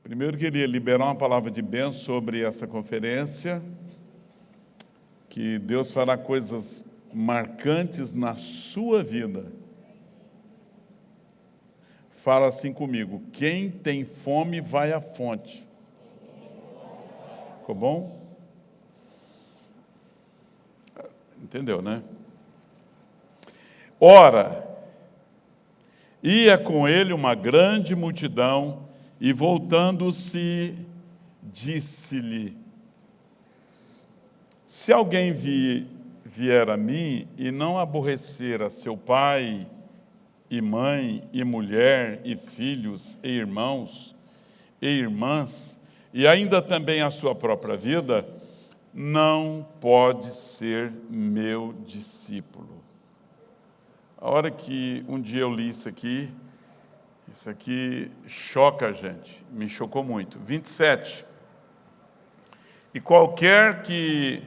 Primeiro, queria liberar uma palavra de bênção sobre essa conferência, que Deus fará coisas marcantes na sua vida. Fala assim comigo: quem tem fome vai à fonte. Ficou bom? Entendeu, né? Ora, ia com ele uma grande multidão, e voltando-se, disse-lhe: se alguém vier a mim e não aborrecer a seu pai, e mãe, e mulher, e filhos, e irmãos, e irmãs, e ainda também a sua própria vida, não pode ser meu discípulo. A hora que um dia eu li isso aqui choca a gente, me chocou muito. 27. E qualquer que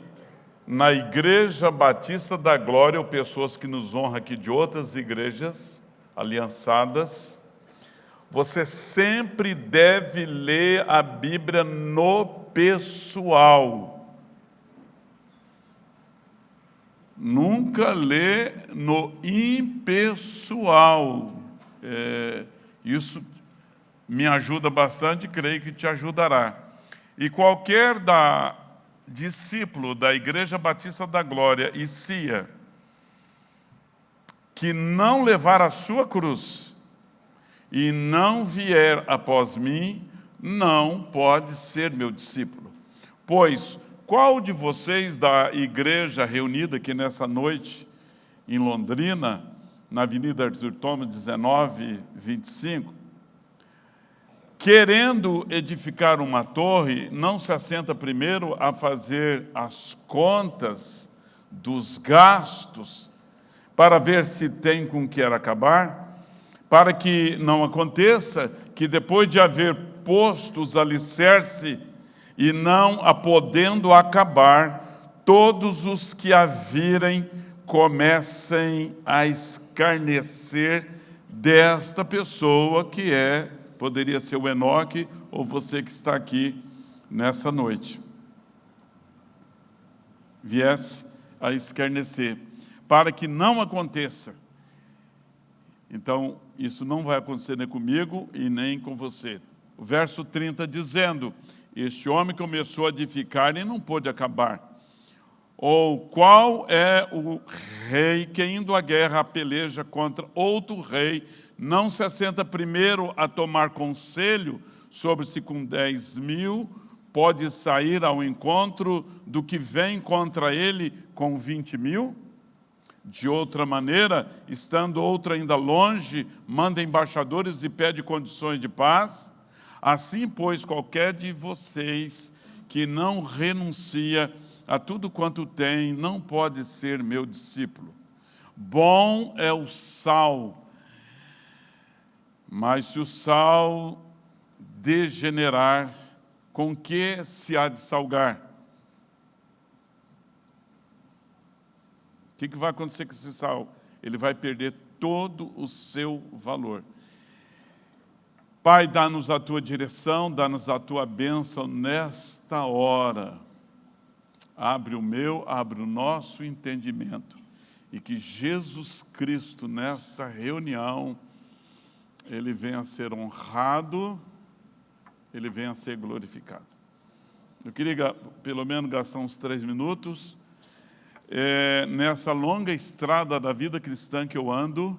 na Igreja Batista da Glória, ou pessoas que nos honram aqui de outras igrejas aliançadas, você sempre deve ler a Bíblia no pessoal. Nunca lê no impessoal. Isso me ajuda bastante, creio que te ajudará. E qualquer discípulo da Igreja Batista da Glória e CIA que não levar a sua cruz e não vier após mim, não pode ser meu discípulo. Pois qual de vocês da igreja reunida aqui nessa noite em Londrina, na Avenida Arthur Thomas, 1925, querendo edificar uma torre, não se assenta primeiro a fazer as contas dos gastos para ver se tem com que acabar, para que não aconteça que depois de haver posto os alicerces e não a podendo acabar, todos os que a virem comecem a escarnecer desta pessoa que poderia ser o Enoque ou você que está aqui nessa noite. Viesse a escarnecer, para que não aconteça. Então, isso não vai acontecer nem comigo e nem com você. O verso 30 dizendo: este homem começou a edificar e não pôde acabar. Ou qual é o rei que, indo à guerra, peleja contra outro rei, não se assenta primeiro a tomar conselho sobre se com 10.000 pode sair ao encontro do que vem contra ele com 20.000? De outra maneira, estando outro ainda longe, manda embaixadores e pede condições de paz? Assim, pois, qualquer de vocês que não renuncia a tudo quanto tem, não pode ser meu discípulo. Bom é o sal, mas se o sal degenerar, com que se há de salgar? O que vai acontecer com esse sal? Ele vai perder todo o seu valor. Pai, dá-nos a tua direção, dá-nos a tua bênção nesta hora. Abre o nosso entendimento. E que Jesus Cristo, nesta reunião, Ele venha a ser honrado, Ele venha a ser glorificado. Eu queria, pelo menos, gastar uns 3 minutos. Nessa longa estrada da vida cristã que eu ando,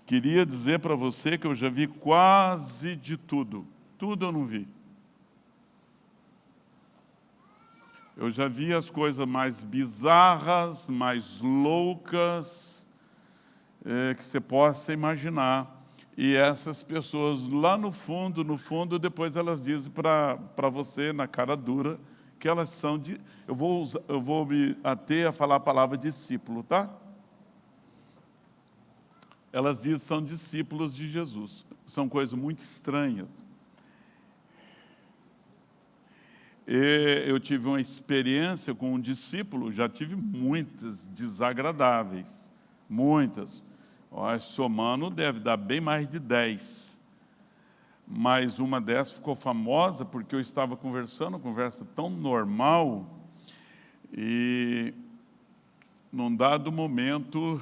queria dizer para você que eu já vi quase de tudo. Tudo eu não vi. Eu já vi as coisas mais bizarras, mais loucas, que você possa imaginar. E essas pessoas lá no fundo, depois elas dizem para você, na cara dura, que elas são de... Eu vou me ater a falar a palavra discípulo, tá? Elas dizem que são discípulos de Jesus. São coisas muito estranhas. Eu tive uma experiência com um discípulo, já tive muitas desagradáveis, muitas. Somando deve dar bem mais de 10. mas uma dessas ficou famosa porque eu estava conversando, uma conversa tão normal, e num dado momento,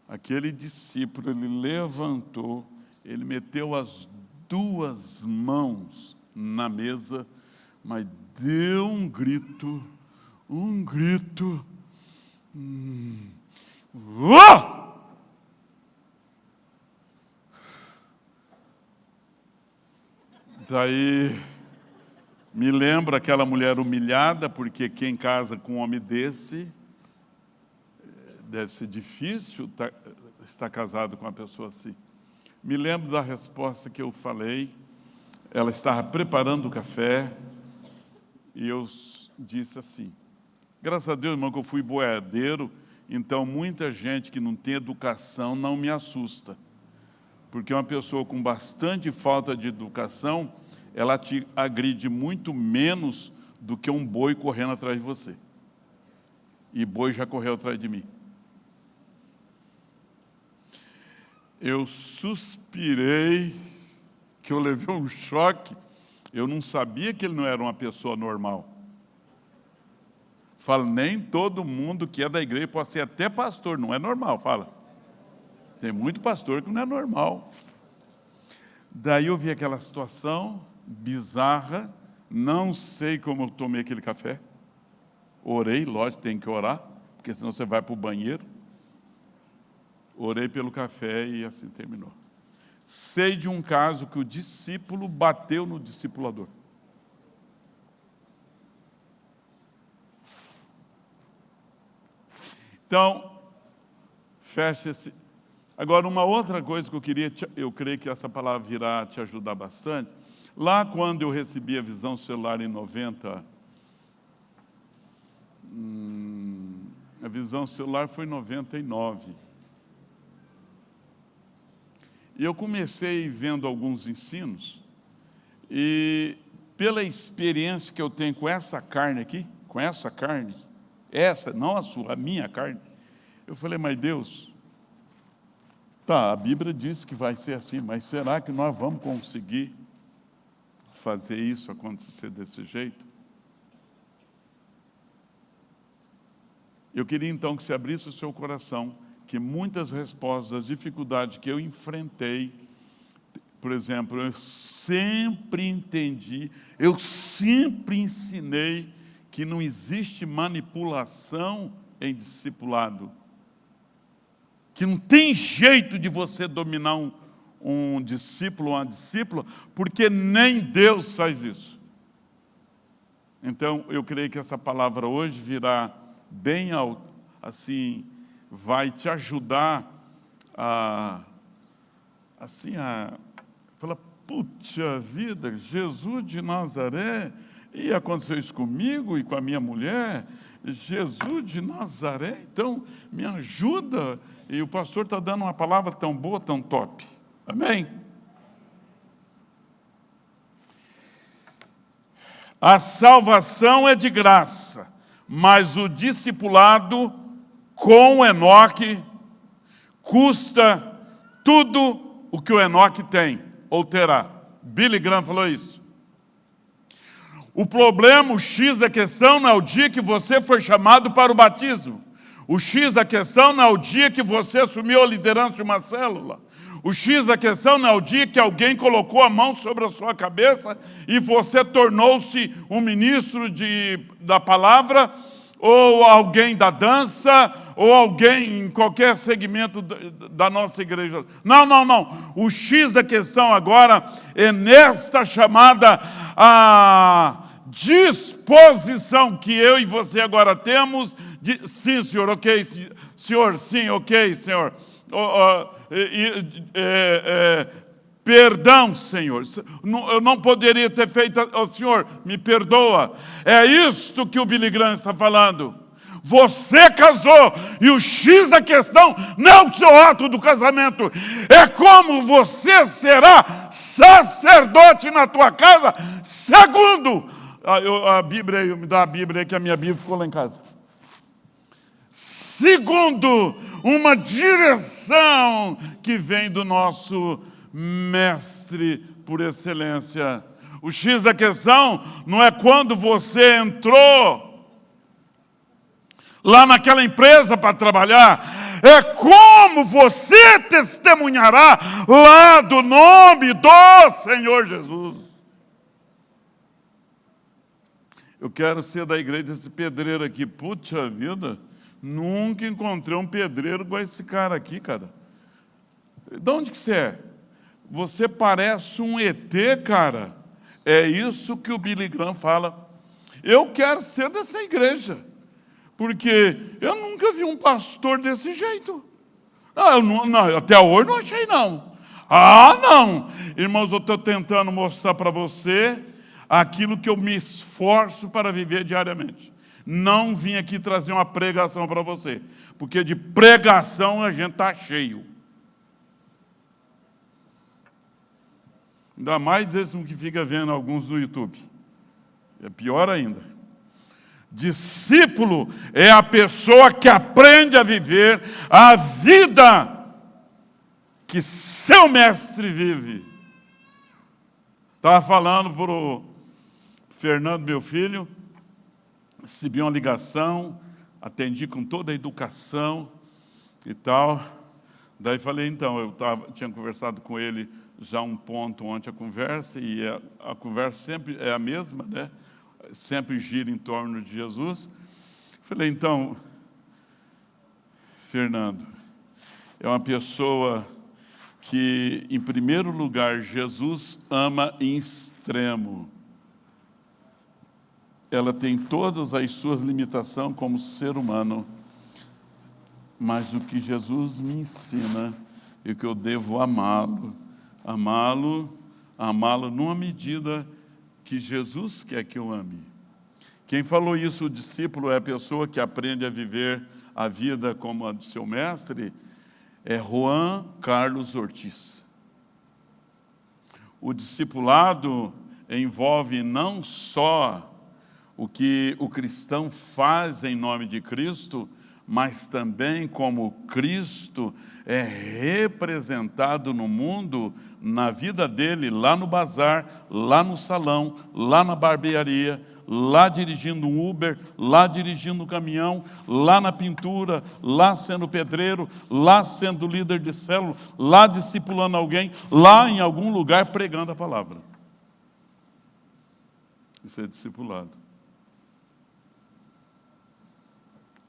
aquele discípulo, ele levantou, ele meteu as duas mãos na mesa, mas deu um grito, "Uau!" Daí me lembra aquela mulher humilhada, porque quem casa com um homem desse, deve ser difícil estar casado com uma pessoa assim. Me lembro da resposta que eu falei, ela estava preparando o café, e eu disse assim: graças a Deus, irmão, que eu fui boiadeiro, então muita gente que não tem educação não me assusta. Porque uma pessoa com bastante falta de educação, ela te agride muito menos do que um boi correndo atrás de você. E boi já correu atrás de mim. Eu suspirei, que eu levei um choque. Eu não sabia que ele não era uma pessoa normal. Fala, nem todo mundo que é da igreja pode ser até pastor, não é normal, fala. Tem muito pastor que não é normal. Daí eu vi aquela situação bizarra, não sei como eu tomei aquele café. Orei, lógico, tem que orar, porque senão você vai para o banheiro. Orei pelo café e assim terminou. Sei de um caso que o discípulo bateu no discipulador. Então, fecha esse. Agora, uma outra coisa que eu creio que essa palavra virá te ajudar bastante. Lá quando eu recebi a visão celular em 90, a visão celular foi em 99. E eu comecei vendo alguns ensinos, e pela experiência que eu tenho com essa carne aqui, essa, não a sua, a minha carne, eu falei, mas Deus, tá, a Bíblia diz que vai ser assim, mas será que nós vamos conseguir fazer isso acontecer desse jeito? Eu queria então que você abrisse o seu coração, que muitas respostas às dificuldades que eu enfrentei, por exemplo, eu sempre entendi, eu sempre ensinei que não existe manipulação em discipulado, que não tem jeito de você dominar um discípulo ou uma discípula, porque nem Deus faz isso. Então, eu creio que essa palavra hoje virá bem assim, vai te ajudar a falar, puxa vida, Jesus de Nazaré, e aconteceu isso comigo e com a minha mulher, Jesus de Nazaré, então me ajuda, e o pastor está dando uma palavra tão boa, tão top, amém? A salvação é de graça, mas o discipulado com Enoque custa tudo o que o Enoque tem, ou terá. Billy Graham falou isso. O problema, o X da questão não é o dia que você foi chamado para o batismo. O X da questão não é o dia que você assumiu a liderança de uma célula. O X da questão não é o dia que alguém colocou a mão sobre a sua cabeça e você tornou-se um ministro da palavra, ou alguém da dança, ou alguém em qualquer segmento da nossa igreja. Não, não, não. O X da questão agora é nesta chamada a disposição que eu e você agora temos de, sim, senhor, ok, senhor, sim, ok, senhor. Perdão, Senhor, eu não poderia ter feito, Senhor, me perdoa. É isto que o Billy Graham está falando. Você casou, e o X da questão não é o seu ato do casamento, é como você será sacerdote na tua casa, segundo a Bíblia, me dá a Bíblia, que a minha Bíblia ficou lá em casa. Segundo uma direção que vem do nosso mestre por excelência. O X da questão não é quando você entrou lá naquela empresa para trabalhar, é como você testemunhará lá do nome do Senhor Jesus. Eu quero ser da igreja desse pedreiro aqui. Puxa vida, nunca encontrei um pedreiro igual esse cara aqui, cara. De onde que você é? Você parece um ET, cara. É isso que o Billy Graham fala. Eu quero ser dessa igreja, porque eu nunca vi um pastor desse jeito. Até hoje não achei, não. Não! Irmãos, eu estou tentando mostrar para você aquilo que eu me esforço para viver diariamente. Não vim aqui trazer uma pregação para você, porque de pregação a gente está cheio. Ainda mais esse que fica vendo alguns no YouTube. É pior ainda. Discípulo é a pessoa que aprende a viver a vida que seu mestre vive. Estava falando para o Fernando, meu filho, recebi uma ligação, atendi com toda a educação e tal. Daí falei, então, tinha conversado com ele já um ponto ontem a conversa, e a conversa sempre é a mesma, né? Sempre gira em torno de Jesus. Falei, então, Fernando, é uma pessoa que, em primeiro lugar, Jesus ama em extremo. Ela tem todas as suas limitações como ser humano, mas o que Jesus me ensina é que eu devo amá-lo numa medida que Jesus quer que eu ame. Quem falou isso, o discípulo, é a pessoa que aprende a viver a vida como a do seu mestre, é Juan Carlos Ortiz. O discipulado envolve não só o que o cristão faz em nome de Cristo, mas também como Cristo é representado no mundo, na vida dele, lá no bazar, lá no salão, lá na barbearia, lá dirigindo um Uber, lá dirigindo um caminhão, lá na pintura, lá sendo pedreiro, lá sendo líder de célula, lá discipulando alguém, lá em algum lugar pregando a palavra. Isso é discipulado.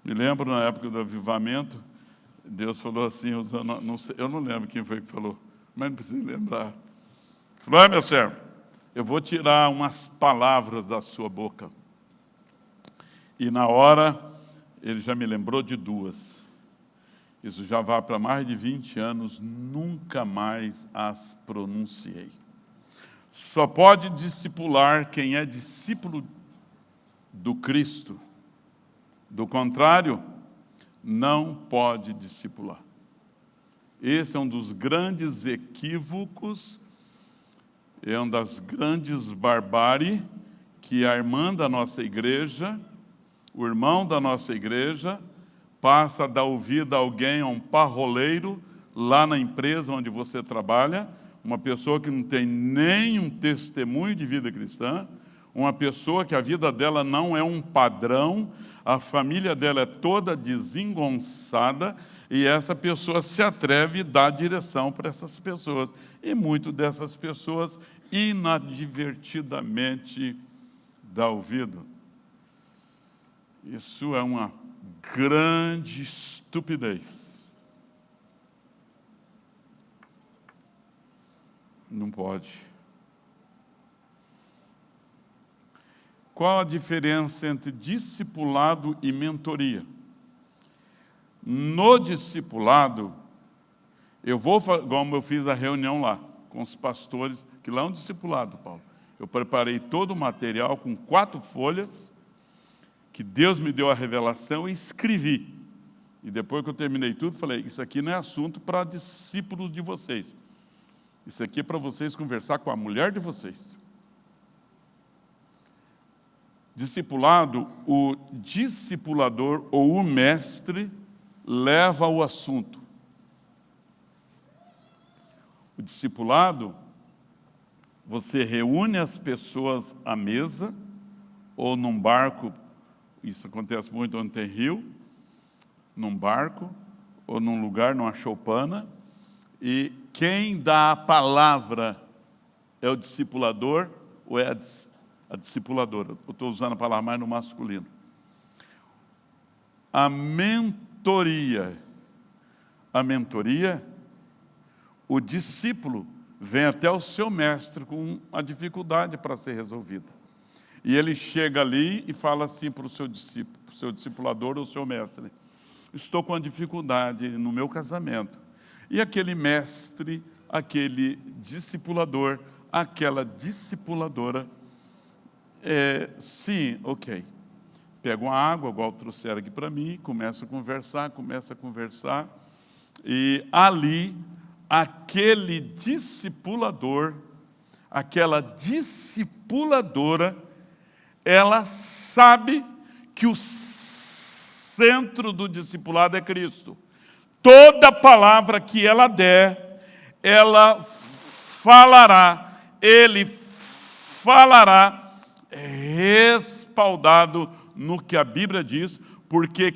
Me lembro na época do avivamento, Deus falou assim, usando, eu não lembro quem foi que falou, mas não precisa lembrar. Falou, meu servo, eu vou tirar umas palavras da sua boca. E na hora, ele já me lembrou de duas. Isso já vai para mais de 20 anos, nunca mais as pronunciei. Só pode discipular quem é discípulo do Cristo. Do contrário, não pode discipular. Esse é um dos grandes equívocos, é uma das grandes barbáries que a irmã da nossa igreja, o irmão da nossa igreja, passa a dar ouvido a alguém, a um parroleiro, lá na empresa onde você trabalha, uma pessoa que não tem nenhum testemunho de vida cristã, uma pessoa que a vida dela não é um padrão, a família dela é toda desengonçada, e essa pessoa se atreve a dar direção para essas pessoas. E muitas dessas pessoas inadvertidamente dá ouvido. Isso é uma grande estupidez. Não pode. Qual a diferença entre discipulado e mentoria? No discipulado, como eu fiz a reunião lá, com os pastores, que lá é um discipulado, Paulo. Eu preparei todo o material com 4 folhas, que Deus me deu a revelação e escrevi. E depois que eu terminei tudo, falei, isso aqui não é assunto para discípulos de vocês. Isso aqui é para vocês conversar com a mulher de vocês. Discipulado, o discipulador ou o mestre leva o assunto. O discipulado, Você reúne as pessoas à mesa, ou num barco, isso acontece muito onde tem rio, num barco, ou num lugar, numa choupana, e quem dá a palavra é o discipulador ou é a discipuladora? Eu estou usando a palavra mais no masculino. A mentoria, o discípulo vem até o seu mestre com uma dificuldade para ser resolvida. E ele chega ali e fala assim para o seu discípulo, para o seu discipulador ou seu mestre: estou com uma dificuldade no meu casamento. E aquele mestre, aquele discipulador, aquela discipuladora, sim, ok. Pega uma água, igual trouxeram aqui para mim, começa a conversar, e ali, aquele discipulador, aquela discipuladora, ela sabe que o centro do discipulado é Cristo. Toda palavra que ela der, ela falará, ele falará, respaldado no que a Bíblia diz, porque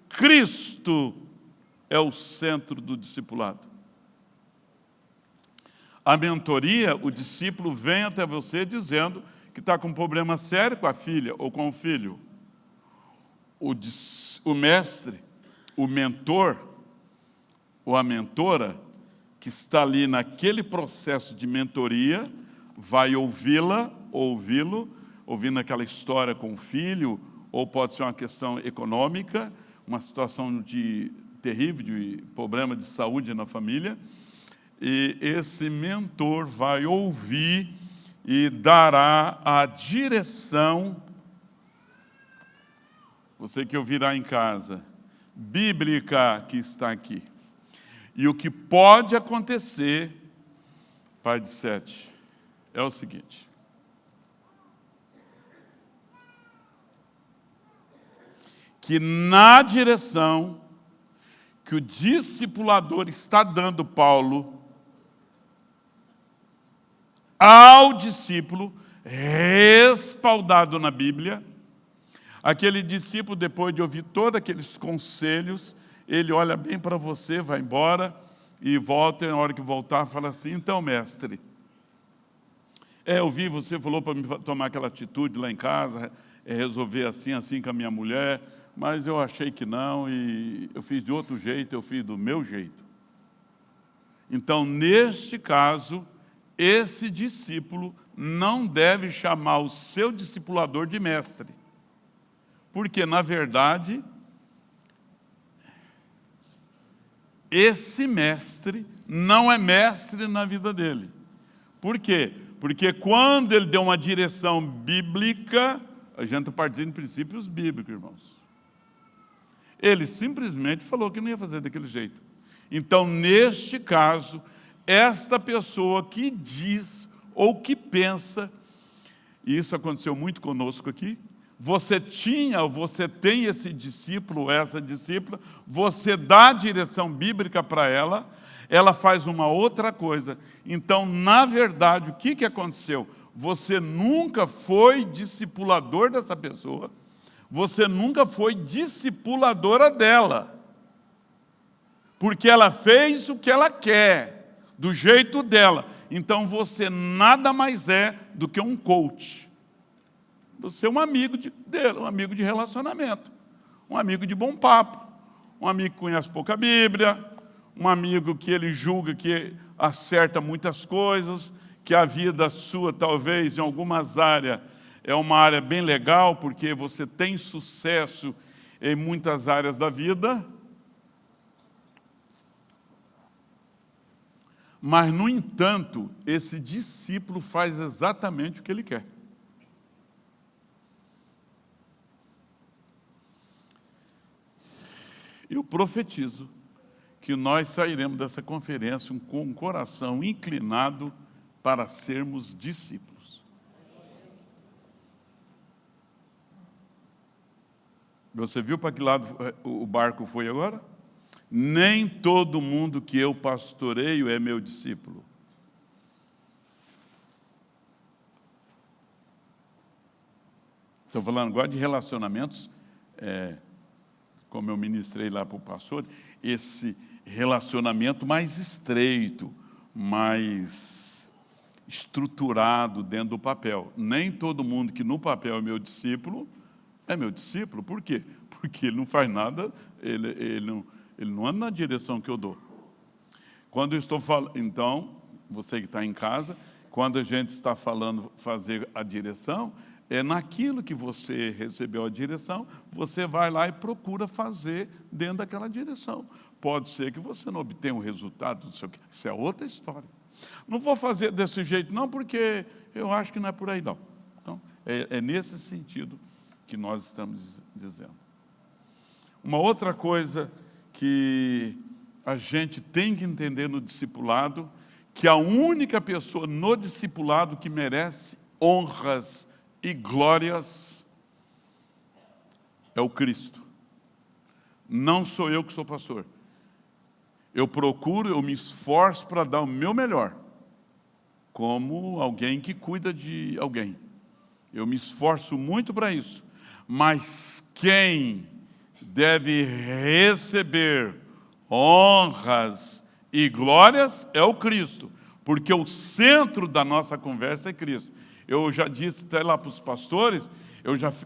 Cristo é o centro do discipulado. A mentoria, o discípulo vem até você dizendo que está com um problema sério com a filha ou com o filho. O mestre, o mentor ou a mentora, que está ali naquele processo de mentoria, vai ouvi-la, ouvindo aquela história com o filho, ou pode ser uma questão econômica, uma situação terrível, de problema de saúde na família, e esse mentor vai ouvir e dará a direção, você que ouvirá em casa, bíblica que está aqui. E o que pode acontecer, pai de 7, é o seguinte: que na direção que o discipulador está dando Paulo ao discípulo, respaldado na Bíblia, aquele discípulo, depois de ouvir todos aqueles conselhos, ele olha bem para você, vai embora e volta, e na hora que voltar, fala assim: então, mestre, eu vi, você falou para me tomar aquela atitude lá em casa, resolver assim com a minha mulher, mas eu achei que não, e eu fiz de outro jeito, eu fiz do meu jeito. Então, neste caso, esse discípulo não deve chamar o seu discipulador de mestre, porque, na verdade, esse mestre não é mestre na vida dele. Por quê? Porque quando ele deu uma direção bíblica, a gente está partindo de princípios bíblicos, irmãos. Ele simplesmente falou que não ia fazer daquele jeito. Então, neste caso, esta pessoa que diz ou que pensa, e isso aconteceu muito conosco aqui, você tem esse discípulo, essa discípula, você dá a direção bíblica para ela, ela faz uma outra coisa. Então, na verdade, o que aconteceu? Você nunca foi discipulador dessa pessoa, você nunca foi discipuladora dela, porque ela fez o que ela quer, do jeito dela. Então, você nada mais é do que um coach. Você é um amigo dele, um amigo de relacionamento, um amigo de bom papo, um amigo que conhece pouca Bíblia, um amigo que ele julga que acerta muitas coisas, que a vida sua, talvez, em algumas áreas, é uma área bem legal, porque você tem sucesso em muitas áreas da vida, mas, no entanto, esse discípulo faz exatamente o que ele quer. Eu profetizo que nós sairemos dessa conferência com um coração inclinado para sermos discípulos. Você viu para que lado o barco foi agora? Nem todo mundo que eu pastoreio é meu discípulo. Estou falando agora de relacionamentos, como eu ministrei lá para o pastor, esse relacionamento mais estreito, mais estruturado dentro do papel. Nem todo mundo que no papel é meu discípulo. Por quê? Porque ele não faz nada, ele não anda na direção que eu dou. Quando eu estou falando, então, você que está em casa, quando a gente está falando fazer a direção, é naquilo que você recebeu a direção, você vai lá e procura fazer dentro daquela direção. Pode ser que você não obtenha um resultado, não sei o quê. Isso é outra história. Não vou fazer desse jeito não, porque eu acho que não é por aí não. Então, é nesse sentido que nós estamos dizendo. Uma outra coisa que a gente tem que entender no discipulado, que a única pessoa no discipulado que merece honras e glórias é o Cristo. Não sou eu que sou pastor. Eu me esforço para dar o meu melhor, como alguém que cuida de alguém. Eu me esforço muito para isso. Mas quem deve receber honras e glórias é o Cristo, porque o centro da nossa conversa é Cristo. Eu já disse até lá para os pastores,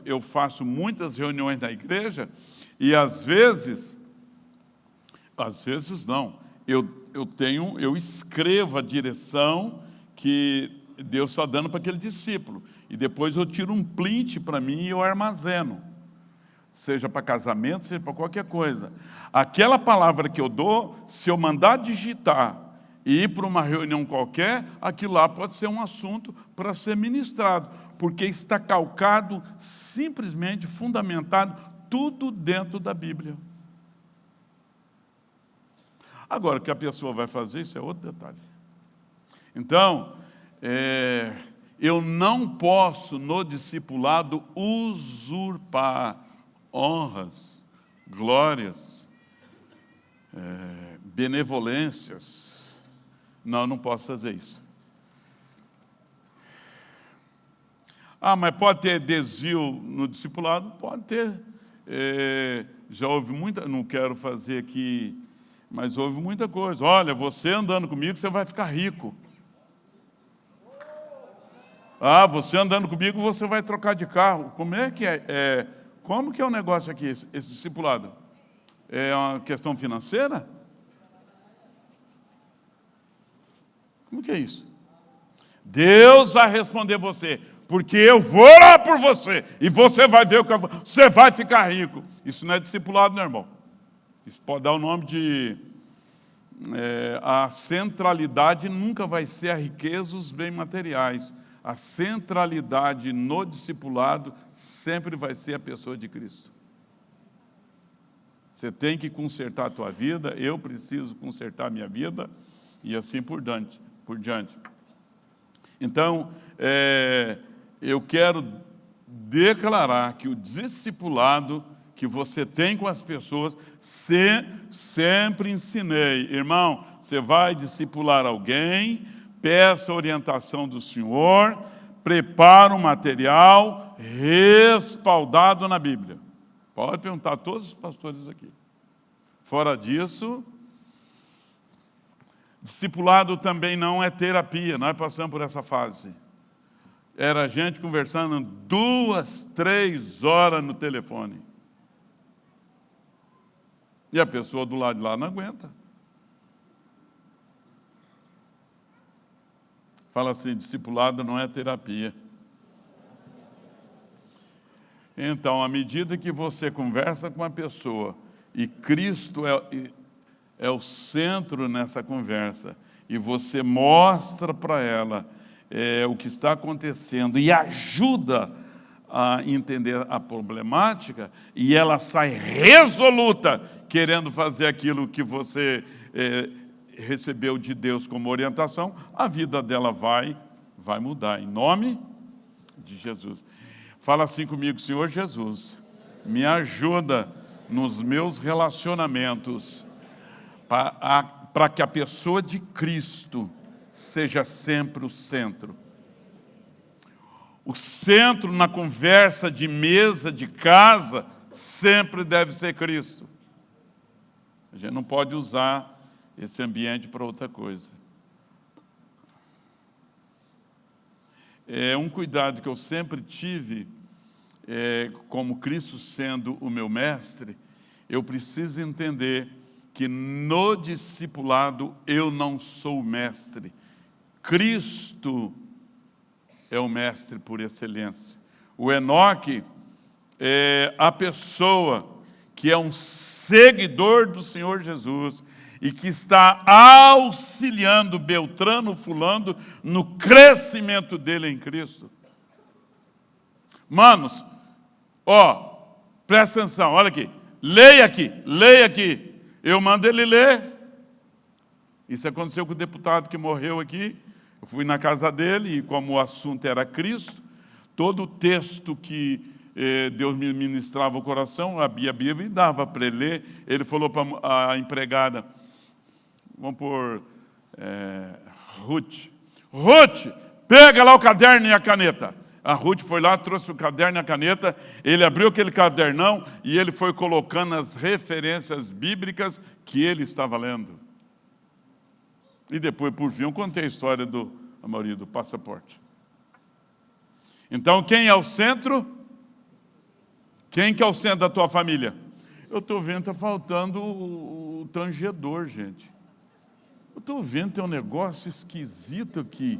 eu faço muitas reuniões na igreja, e às vezes não, eu escrevo a direção que Deus está dando para aquele discípulo, e depois eu tiro um print para mim e eu armazeno, seja para casamento, seja para qualquer coisa. Aquela palavra que eu dou, se eu mandar digitar e ir para uma reunião qualquer, aquilo lá pode ser um assunto para ser ministrado, porque está calcado, simplesmente fundamentado, tudo dentro da Bíblia. Agora, o que a pessoa vai fazer, isso é outro detalhe. Então, eu não posso, no discipulado, usurpar honras, glórias, benevolências. Não posso fazer isso. Mas pode ter desvio no discipulado? Pode ter. Já houve muita, não quero fazer aqui, mas houve muita coisa. Olha, você andando comigo, você vai ficar rico. Você andando comigo, você vai trocar de carro. Como é que é? Como que é o negócio aqui, esse discipulado? É uma questão financeira? Como que é isso? Deus vai responder você, porque eu vou orar por você, e você vai ver o que você vai ficar rico. Isso não é discipulado, meu irmão. Isso pode dar o nome de... a centralidade nunca vai ser a riqueza, os bens materiais. A centralidade no discipulado sempre vai ser a pessoa de Cristo. Você tem que consertar a tua vida, eu preciso consertar a minha vida, e assim por diante. Então, eu quero declarar que o discipulado que você tem com as pessoas, sempre ensinei. Irmão, você vai discipular alguém, peça a orientação do Senhor, prepara um material respaldado na Bíblia. Pode perguntar a todos os pastores aqui. Fora disso, discipulado também não é terapia, nós passamos por essa fase. Era gente conversando 2, 3 horas no telefone. E a pessoa do lado de lá não aguenta. Fala assim, discipulado não é terapia. Então, à medida que você conversa com a pessoa, e Cristo é o centro nessa conversa, e você mostra para ela o que está acontecendo, e ajuda a entender a problemática, e ela sai resoluta, querendo fazer aquilo que você recebeu de Deus como orientação, a vida dela vai mudar, em nome de Jesus. Fala assim comigo, Senhor Jesus, me ajuda nos meus relacionamentos, para que a pessoa de Cristo seja sempre o centro. O centro na conversa de mesa, de casa, sempre deve ser Cristo. A gente não pode usar esse ambiente para outra coisa. Um cuidado que eu sempre tive, como Cristo sendo o meu mestre, eu preciso entender que no discipulado eu não sou o mestre. Cristo é o mestre por excelência. O Enoque é a pessoa que é um seguidor do Senhor Jesus e que está auxiliando Beltrano, fulano, no crescimento dele em Cristo. Manos, presta atenção, olha aqui. Leia aqui. Eu mando ele ler. Isso aconteceu com o deputado que morreu aqui. Eu fui na casa dele e como o assunto era Cristo, todo o texto que Deus me ministrava o coração, abria a Bíblia e dava para ele ler. Ele falou para a empregada, vamos pôr Ruth, pega lá o caderno e a caneta. A Ruth foi lá, trouxe o caderno e a caneta, ele abriu aquele cadernão e ele foi colocando as referências bíblicas que ele estava lendo. E depois, por fim, eu contei a história do Amaury, do passaporte. Então, quem é o centro? Quem que é o centro da tua família? Eu estou vendo que está faltando o tangedor, gente. Eu estou vendo que tem um negócio esquisito aqui.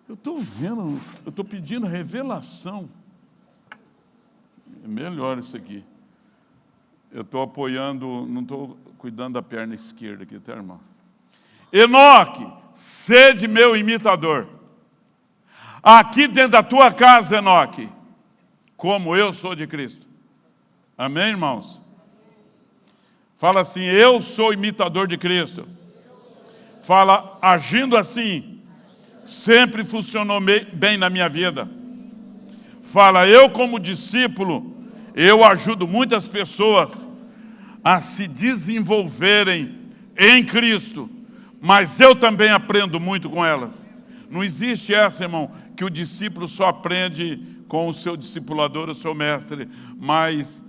Eu estou vendo, eu estou pedindo revelação. É melhor isso aqui. Eu estou apoiando, não estou cuidando da perna esquerda aqui, tá, irmão? Enoque, sede meu imitador. Aqui dentro da tua casa, Enoque, como eu sou de Cristo. Amém, irmãos? Fala assim, eu sou imitador de Cristo. Fala, agindo assim, sempre funcionou bem na minha vida. Fala, eu como discípulo, eu ajudo muitas pessoas a se desenvolverem em Cristo, mas eu também aprendo muito com elas. Não existe essa, irmão, que o discípulo só aprende com o seu discipulador, o seu mestre, mas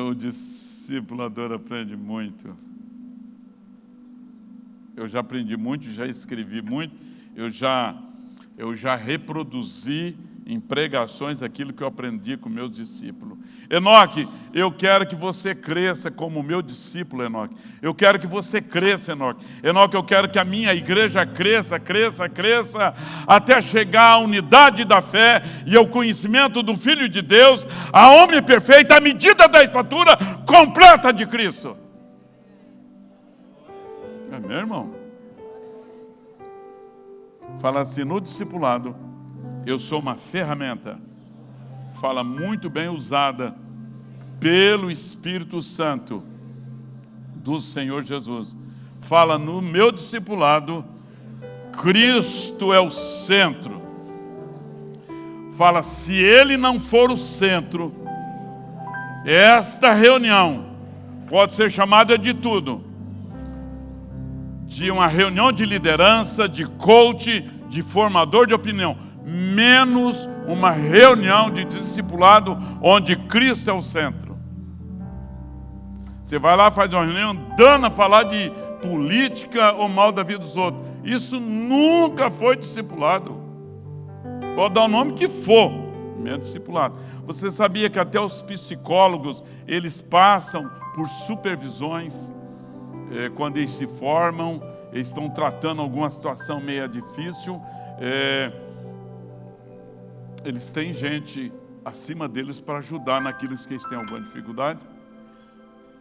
o discipulador aprende muito. Eu já aprendi muito, já escrevi muito, eu já reproduzi em pregações aquilo que eu aprendi com meus discípulos. Enoque, eu quero que você cresça como meu discípulo, Enoque. Eu quero que você cresça, Enoque. Enoque, eu quero que a minha igreja cresça, até chegar à unidade da fé e ao conhecimento do Filho de Deus, a homem perfeito, à medida da estatura completa de Cristo. É meu irmão? Fala assim, no discipulado, eu sou uma ferramenta, fala muito bem usada pelo Espírito Santo do Senhor Jesus. Fala no meu discipulado, Cristo é o centro. Fala, se Ele não for o centro, esta reunião pode ser chamada de tudo. De uma reunião de liderança, de coach, de formador de opinião, menos uma reunião de discipulado onde Cristo é o centro. Você vai lá, faz uma reunião, dando a falar de política ou mal da vida dos outros. Isso nunca foi discipulado. Pode dar o nome que for, menos discipulado. Você sabia que até os psicólogos, eles passam por supervisões, quando eles se formam, eles estão tratando alguma situação meio difícil, eles têm gente acima deles para ajudar naquilo que eles têm alguma dificuldade.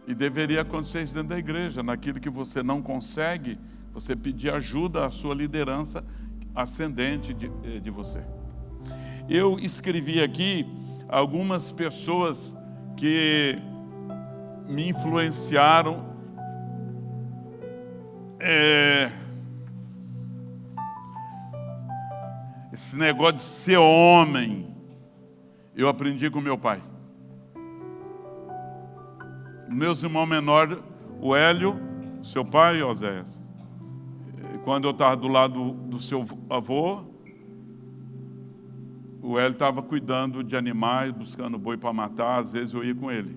E deveria acontecer isso dentro da igreja, naquilo que você não consegue, você pedir ajuda à sua liderança ascendente de você. Eu escrevi aqui algumas pessoas que me influenciaram esse negócio de ser homem, eu aprendi com meu pai. Meus irmãos menores, o Hélio, seu pai e Oséias. Quando eu estava do lado do seu avô, o Hélio estava cuidando de animais, buscando boi para matar, às vezes eu ia com ele.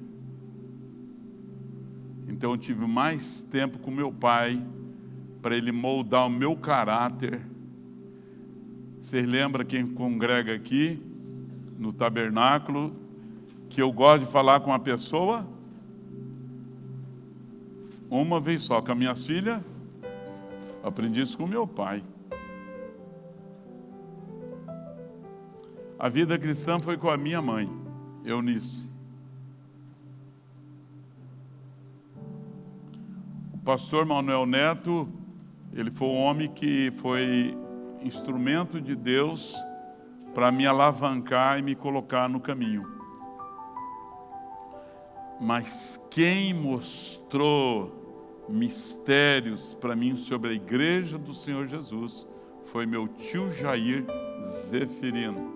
Então eu tive mais tempo com meu pai, para ele moldar o meu caráter. Vocês lembram quem congrega aqui, no tabernáculo, que eu gosto de falar com a pessoa uma vez só. Com as minhas filhas, aprendi isso com meu pai. A vida cristã foi com a minha mãe, Eunice. O pastor Manuel Neto, ele foi um homem que foi instrumento de Deus para me alavancar e me colocar no caminho. Mas quem mostrou mistérios para mim sobre a igreja do Senhor Jesus foi meu tio Jair Zeferino.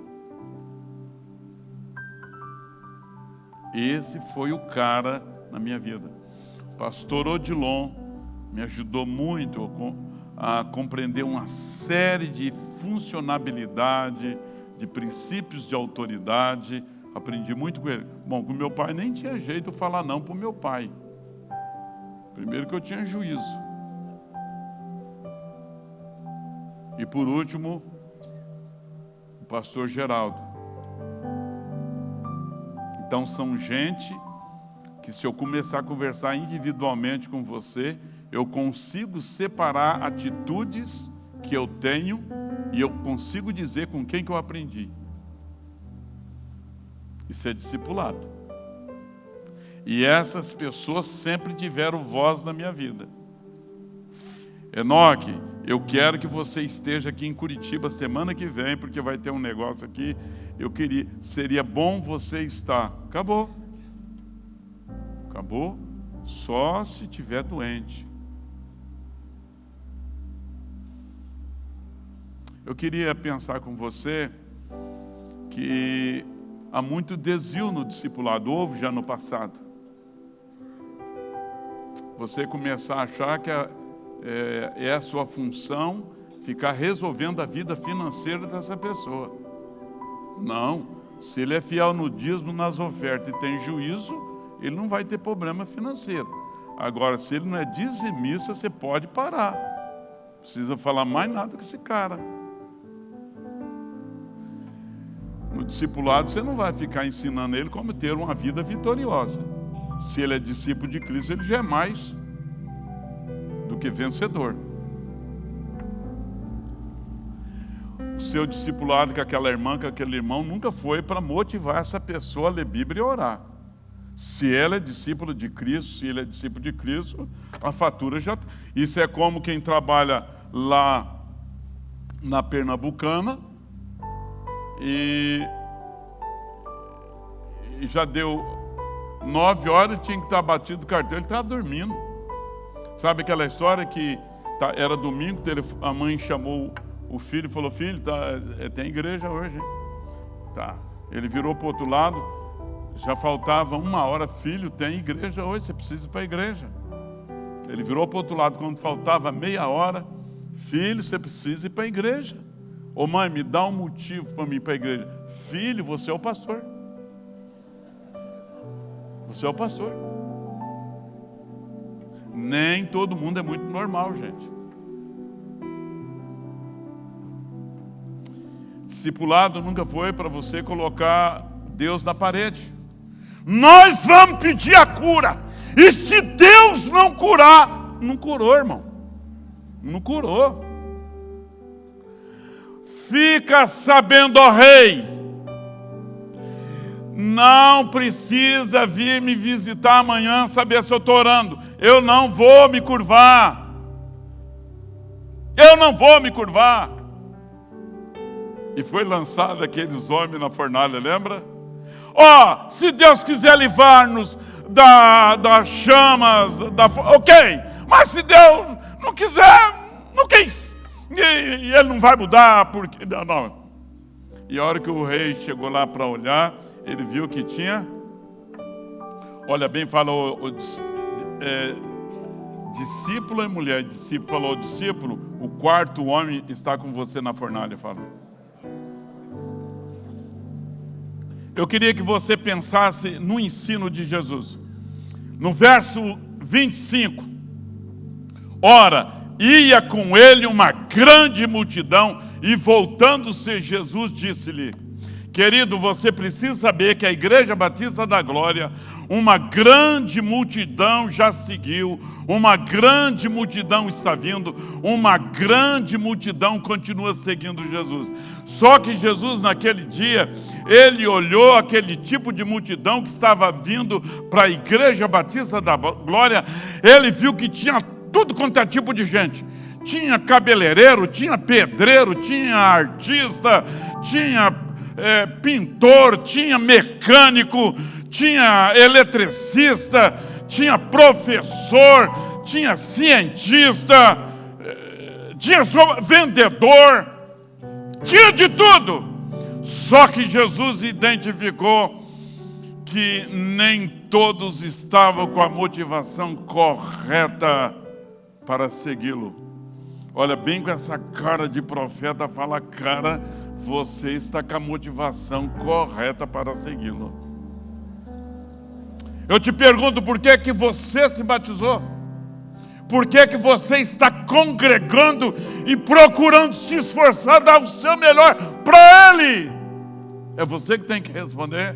Esse foi o cara na minha vida. Pastor Odilon me ajudou muito a compreender uma série de funcionalidade, de princípios de autoridade. Aprendi muito com ele. Bom, com meu pai nem tinha jeito de falar não para o meu pai. Primeiro que eu tinha juízo. E por último, o pastor Geraldo. Então são gente que, se eu começar a conversar individualmente com você, eu consigo separar atitudes que eu tenho e eu consigo dizer com quem que eu aprendi. Isso é discipulado. E essas pessoas sempre tiveram voz na minha vida. Enoque, eu quero que você esteja aqui em Curitiba semana que vem, porque vai ter um negócio aqui. Seria bom você estar. Acabou. Acabou. Só se estiver doente. Eu queria pensar com você que há muito desvio no discipulado, houve já no passado. Você começar a achar que é a sua função ficar resolvendo a vida financeira dessa pessoa. Não, se ele é fiel no dízimo, nas ofertas e tem juízo, ele não vai ter problema financeiro. Agora, se ele não é dizimista, você pode parar. Não precisa falar mais nada com esse cara. No discipulado, você não vai ficar ensinando ele como ter uma vida vitoriosa. Se ele é discípulo de Cristo, ele já é mais do que vencedor. O seu discipulado com aquela irmã, com aquele irmão, nunca foi para motivar essa pessoa a ler Bíblia e orar. Se ela é discípula de Cristo, se ele é discípulo de Cristo, a fatura já... Isso é como quem trabalha lá na Pernambucana e já deu 9 horas, tinha que estar batido o cartão, ele estava dormindo. Sabe aquela história que era domingo, a mãe chamou o filho e falou: filho, tem igreja hoje, hein? Tá. Ele virou para o outro lado, já faltava 1 hora, filho, tem igreja hoje, você precisa ir para a igreja. Ele virou para o outro lado, quando faltava meia hora, filho, você precisa ir para a igreja. Ô mãe, me dá um motivo para mim ir para a igreja. Filho, você é o pastor. Você é o pastor. Nem todo mundo é muito normal, gente. Discipulado nunca foi para você colocar Deus na parede. Nós vamos pedir a cura. E se Deus não curar, não curou, irmão. Não curou. Fica sabendo, ó rei, não precisa vir me visitar amanhã, saber se eu estou orando. Eu não vou me curvar. Eu não vou me curvar. E foi lançado aqueles homens na fornalha, lembra? Ó, se Deus quiser livrar-nos das chamas, ok. Mas se Deus não quiser, não quis. E ele não vai mudar, porque... Não. E a hora que o rei chegou lá para olhar, ele viu que tinha... Olha bem, falou... discípulo e mulher. Discípulo falou: discípulo, o quarto homem está com você na fornalha. Fala. Eu queria que você pensasse no ensino de Jesus. No verso 25. Ora, ia com ele uma grande multidão, e voltando-se Jesus disse-lhe: querido, você precisa saber que a Igreja Batista da Glória, uma grande multidão já seguiu, uma grande multidão está vindo, uma grande multidão continua seguindo Jesus. Só que Jesus, naquele dia, ele olhou aquele tipo de multidão que estava vindo para a Igreja Batista da Glória, ele viu que tinha tudo quanto é tipo de gente. Tinha cabeleireiro, tinha pedreiro, tinha artista, tinha pintor, tinha mecânico, tinha eletricista, tinha professor, tinha cientista, tinha vendedor, tinha de tudo. Só que Jesus identificou que nem todos estavam com a motivação correta para segui-lo. Olha bem com essa cara de profeta, fala: cara, você está com a motivação correta para segui-lo. Eu te pergunto, por que que você se batizou? Por que que você está congregando e procurando se esforçar, dar o seu melhor para Ele? É você que tem que responder.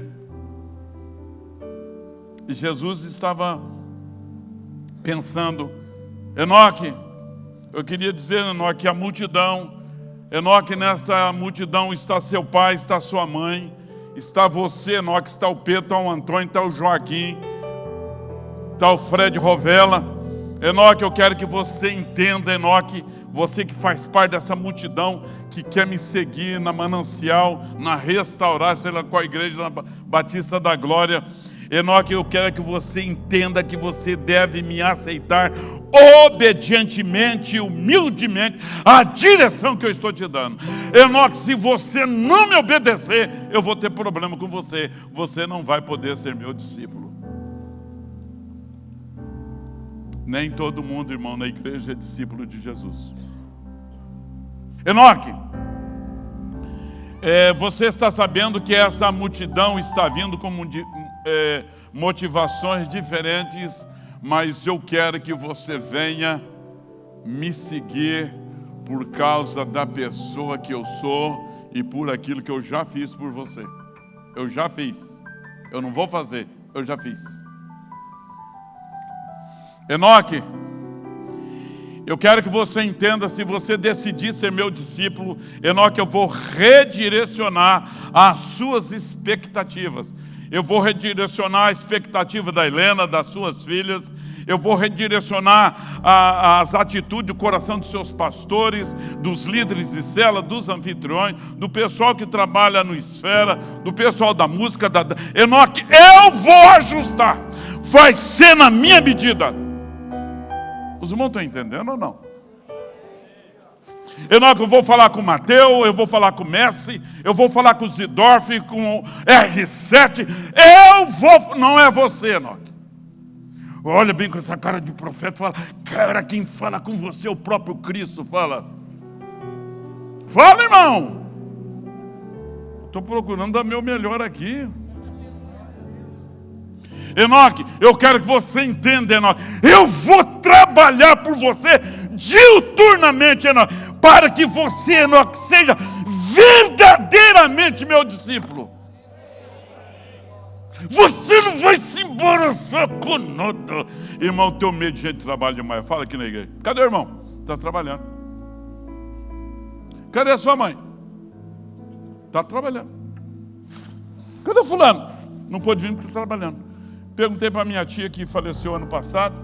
E Jesus estava pensando: Enoque, eu queria dizer, Enoque, a multidão, Enoque, nessa multidão está seu pai, está sua mãe, está você, Enoque, está o Pedro, está o Antônio, está o Joaquim, está o Fred Rovella. Enoque, eu quero que você entenda, Enoque, você que faz parte dessa multidão, que quer me seguir na Manancial, na Restaurar, sei lá qual igreja, na Batista da Glória. Enoque, eu quero que você entenda que você deve me aceitar obedientemente, humildemente, a direção que eu estou te dando. Enoque, se você não me obedecer, eu vou ter problema com você. Você não vai poder ser meu discípulo. Nem todo mundo, irmão, na igreja é discípulo de Jesus. Enoque, você está sabendo que essa multidão está vindo com motivações diferentes, mas eu quero que você venha me seguir por causa da pessoa que eu sou e por aquilo que eu já fiz por você. Eu já fiz. Eu não vou fazer, eu já fiz. Enoque, eu quero que você entenda, se você decidir ser meu discípulo, Enoque, eu vou redirecionar as suas expectativas. Eu vou redirecionar a expectativa da Helena, das suas filhas. Eu vou redirecionar as atitudes do coração dos seus pastores, dos líderes de cela, dos anfitriões, do pessoal que trabalha no Esfera, do pessoal da música. Enoque, eu vou ajustar. Vai ser na minha medida. Os irmãos estão entendendo ou não? Enoque, eu vou falar com o Mateus, eu vou falar com o Messi, eu vou falar com o Zidorf, com o R7. Eu vou... Não é você, Enoque. Olha bem com essa cara de profeta, fala: cara, quem fala com você é o próprio Cristo. Fala, irmão. Estou procurando dar meu melhor aqui. Enoque, eu quero que você entenda, Enoque. Eu vou trabalhar por você diuturnamente, Enoque, para que você, Enoque, seja verdadeiramente meu discípulo. Você não vai se embora só com nota. Irmão, tenho medo de gente que trabalha demais. Fala aqui na igreja. Cadê o irmão? Está trabalhando. Cadê a sua mãe? Está trabalhando. Cadê o fulano? Não pôde vir porque está trabalhando. Perguntei para minha tia que faleceu ano passado,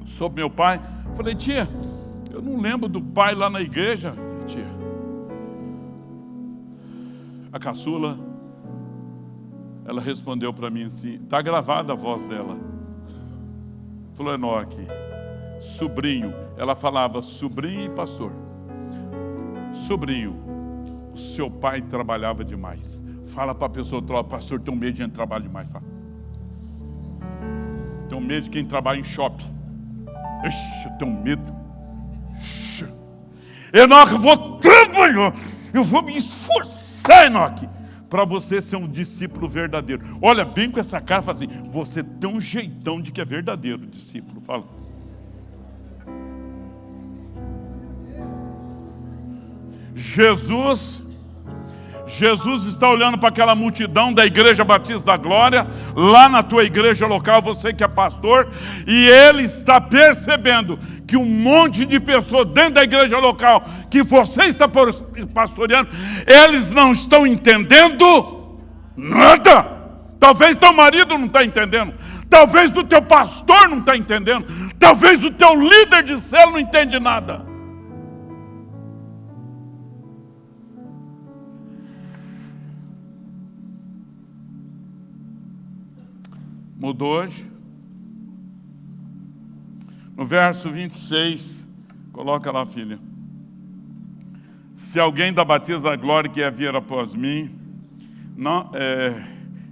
sobre meu pai. Falei: tia, eu não lembro do pai lá na igreja. Tia, a caçula, ela respondeu para mim assim, está gravada a voz dela. Falou: Enoque, sobrinho. Ela falava sobrinho e pastor. Sobrinho, o seu pai trabalhava demais. Fala para a pessoa: pastor, tem um medo de gente trabalhar demais. Fala. Tenho medo de quem trabalha em shopping. Ixi, eu tenho medo. Enoque, eu vou trabalhar. Eu vou me esforçar, Enoque, para você ser um discípulo verdadeiro. Olha bem com essa cara e fala assim: você tem um jeitão de que é verdadeiro discípulo. Fala. Jesus está olhando para aquela multidão da Igreja Batista da Glória, lá na tua igreja local, você que é pastor, e Ele está percebendo que um monte de pessoas dentro da igreja local, que você está pastoreando, eles não estão entendendo nada. Talvez teu marido não está entendendo, talvez o teu pastor não está entendendo, talvez o teu líder de célula não entende nada. Mudou hoje? No verso 26, coloca lá, filha. Se alguém da Batista da Glória quer vir após mim,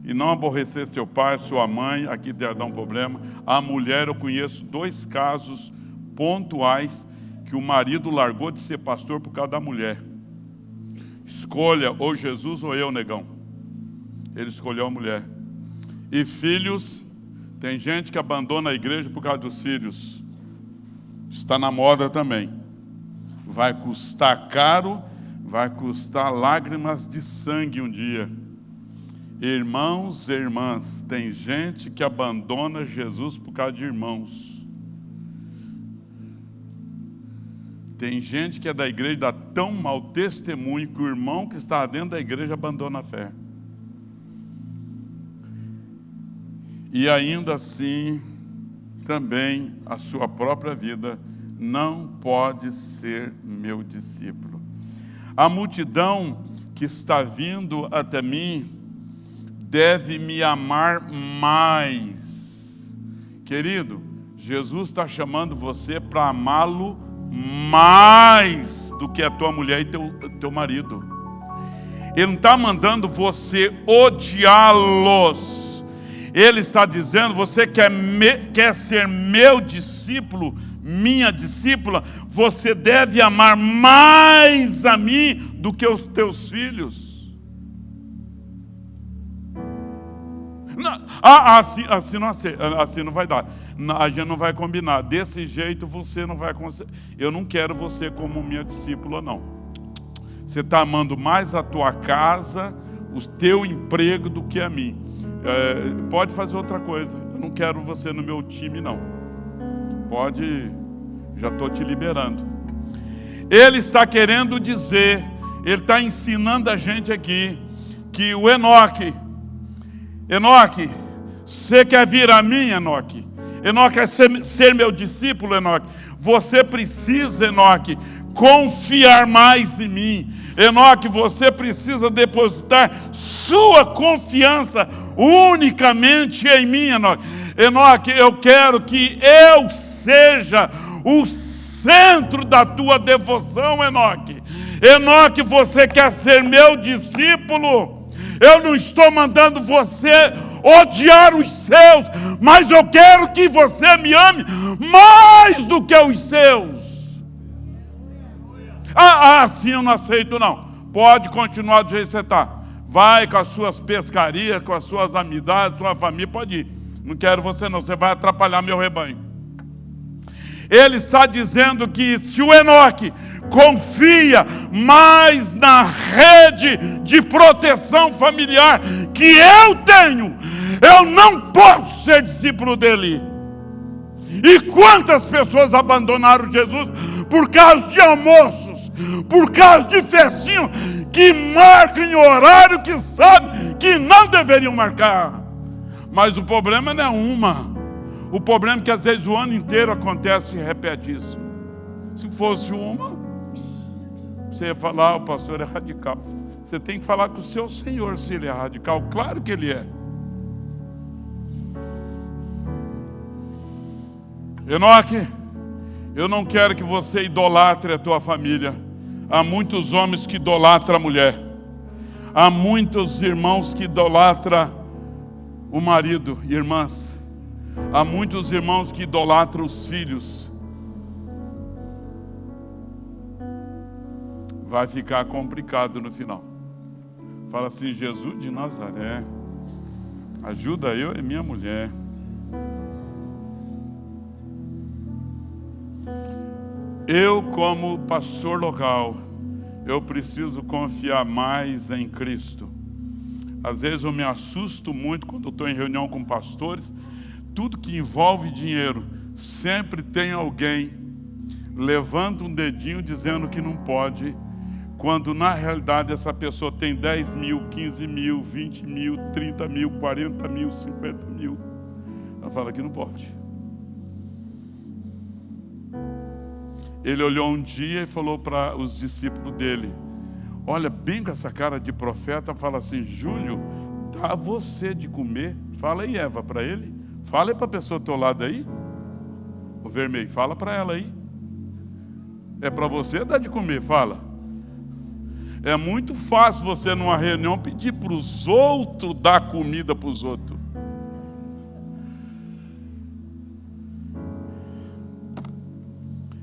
e não aborrecer seu pai, sua mãe, aqui deve dar um problema. A mulher, eu conheço 2 casos pontuais que o marido largou de ser pastor por causa da mulher. Escolha ou Jesus ou eu, negão. Ele escolheu a mulher. E filhos, tem gente que abandona a igreja por causa dos filhos. Está na moda também. Vai custar caro, vai custar lágrimas de sangue um dia. Irmãos e irmãs, tem gente que abandona Jesus por causa de irmãos. Tem gente que é da igreja e dá tão mau testemunho que o irmão que está dentro da igreja abandona a fé. E ainda assim, também a sua própria vida não pode ser meu discípulo. A multidão que está vindo até mim deve me amar mais. Querido, Jesus está chamando você para amá-lo mais do que a tua mulher e teu marido. Ele não está mandando você odiá-los. Ele está dizendo: você quer ser meu discípulo, minha discípula, você deve amar mais a mim do que os teus filhos. Assim não vai dar. A gente não vai combinar. Desse jeito você não vai conseguir. Eu não quero você como minha discípula, não. Você está amando mais a tua casa, o teu emprego do que a mim. Pode fazer outra coisa. Eu não quero você no meu time, não. Pode, já estou te liberando. Ele está querendo dizer, ele está ensinando a gente aqui, que o Enoque, você quer vir a mim, Enoque? Enoque quer ser meu discípulo, Enoque? Você precisa, Enoque, confiar mais em mim. Enoque, você precisa depositar sua confiança unicamente em mim, Enoque. Enoque, eu quero que eu seja o centro da tua devoção, Enoque. Enoque, você quer ser meu discípulo? Eu não estou mandando você odiar os seus, mas eu quero que você me ame mais do que os seus. Assim eu não aceito, não. Pode continuar do jeito que você está. Vai com as suas pescarias, com as suas amizades, sua família, pode ir. Não quero você não, você vai atrapalhar meu rebanho. Ele está dizendo que se o Enoque confia mais na rede de proteção familiar que eu tenho, eu não posso ser discípulo dele. E quantas pessoas abandonaram Jesus por causa de almoços, por causa de festinhos que marcam em horário que sabe que não deveriam marcar. Mas o problema não é uma. O problema é que às vezes o ano inteiro acontece e repete isso. Se fosse uma, você ia falar: o pastor é radical. Você tem que falar com o seu Senhor se ele é radical. Claro que ele é. Enoque, eu não quero que você idolatre a tua família. Há muitos homens que idolatram a mulher. Há muitos irmãos que idolatram o marido, irmãs. Há muitos irmãos que idolatram os filhos. Vai ficar complicado no final. Fala assim: Jesus de Nazaré, ajuda eu e minha mulher. Eu, como pastor local, eu preciso confiar mais em Cristo. Às vezes eu me assusto muito quando estou em reunião com pastores. Tudo que envolve dinheiro, sempre tem alguém levanta um dedinho dizendo que não pode, quando na realidade essa pessoa tem 10 mil, 15 mil, 20 mil, 30 mil, 40 mil, 50 mil. Ela fala que não pode. Ele olhou um dia e falou para os discípulos dele, olha bem com essa cara de profeta, fala assim: Júlio, dá você de comer. Fala aí, Eva, para ele. Fala aí para a pessoa do teu lado aí. O vermelho, fala para ela aí. É para você dar de comer, fala. É muito fácil você numa reunião pedir para os outros dar comida para os outros.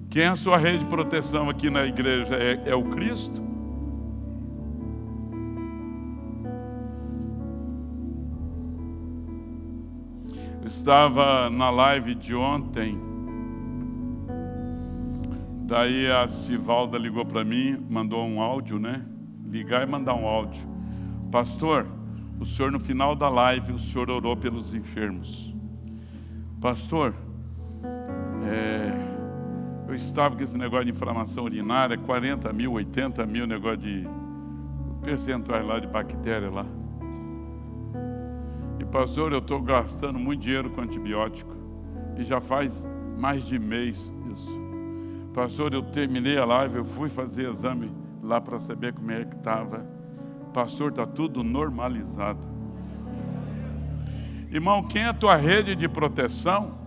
Quem é a sua rede de proteção aqui na igreja? É o Cristo? Eu estava na live de ontem, daí a Sivalda ligou para mim, mandou um áudio, né? Ligar e mandar um áudio. Pastor, o senhor no final da live, o senhor orou pelos enfermos. Pastor, eu estava com esse negócio de inflamação urinária, 40 mil, 80 mil, negócio de percentuais lá de bactéria lá. E pastor, eu estou gastando muito dinheiro com antibiótico. E já faz mais de mês isso. Pastor, eu terminei a live, eu fui fazer exame lá para saber como é que estava. Pastor, está tudo normalizado. Irmão, quem é a tua rede de proteção?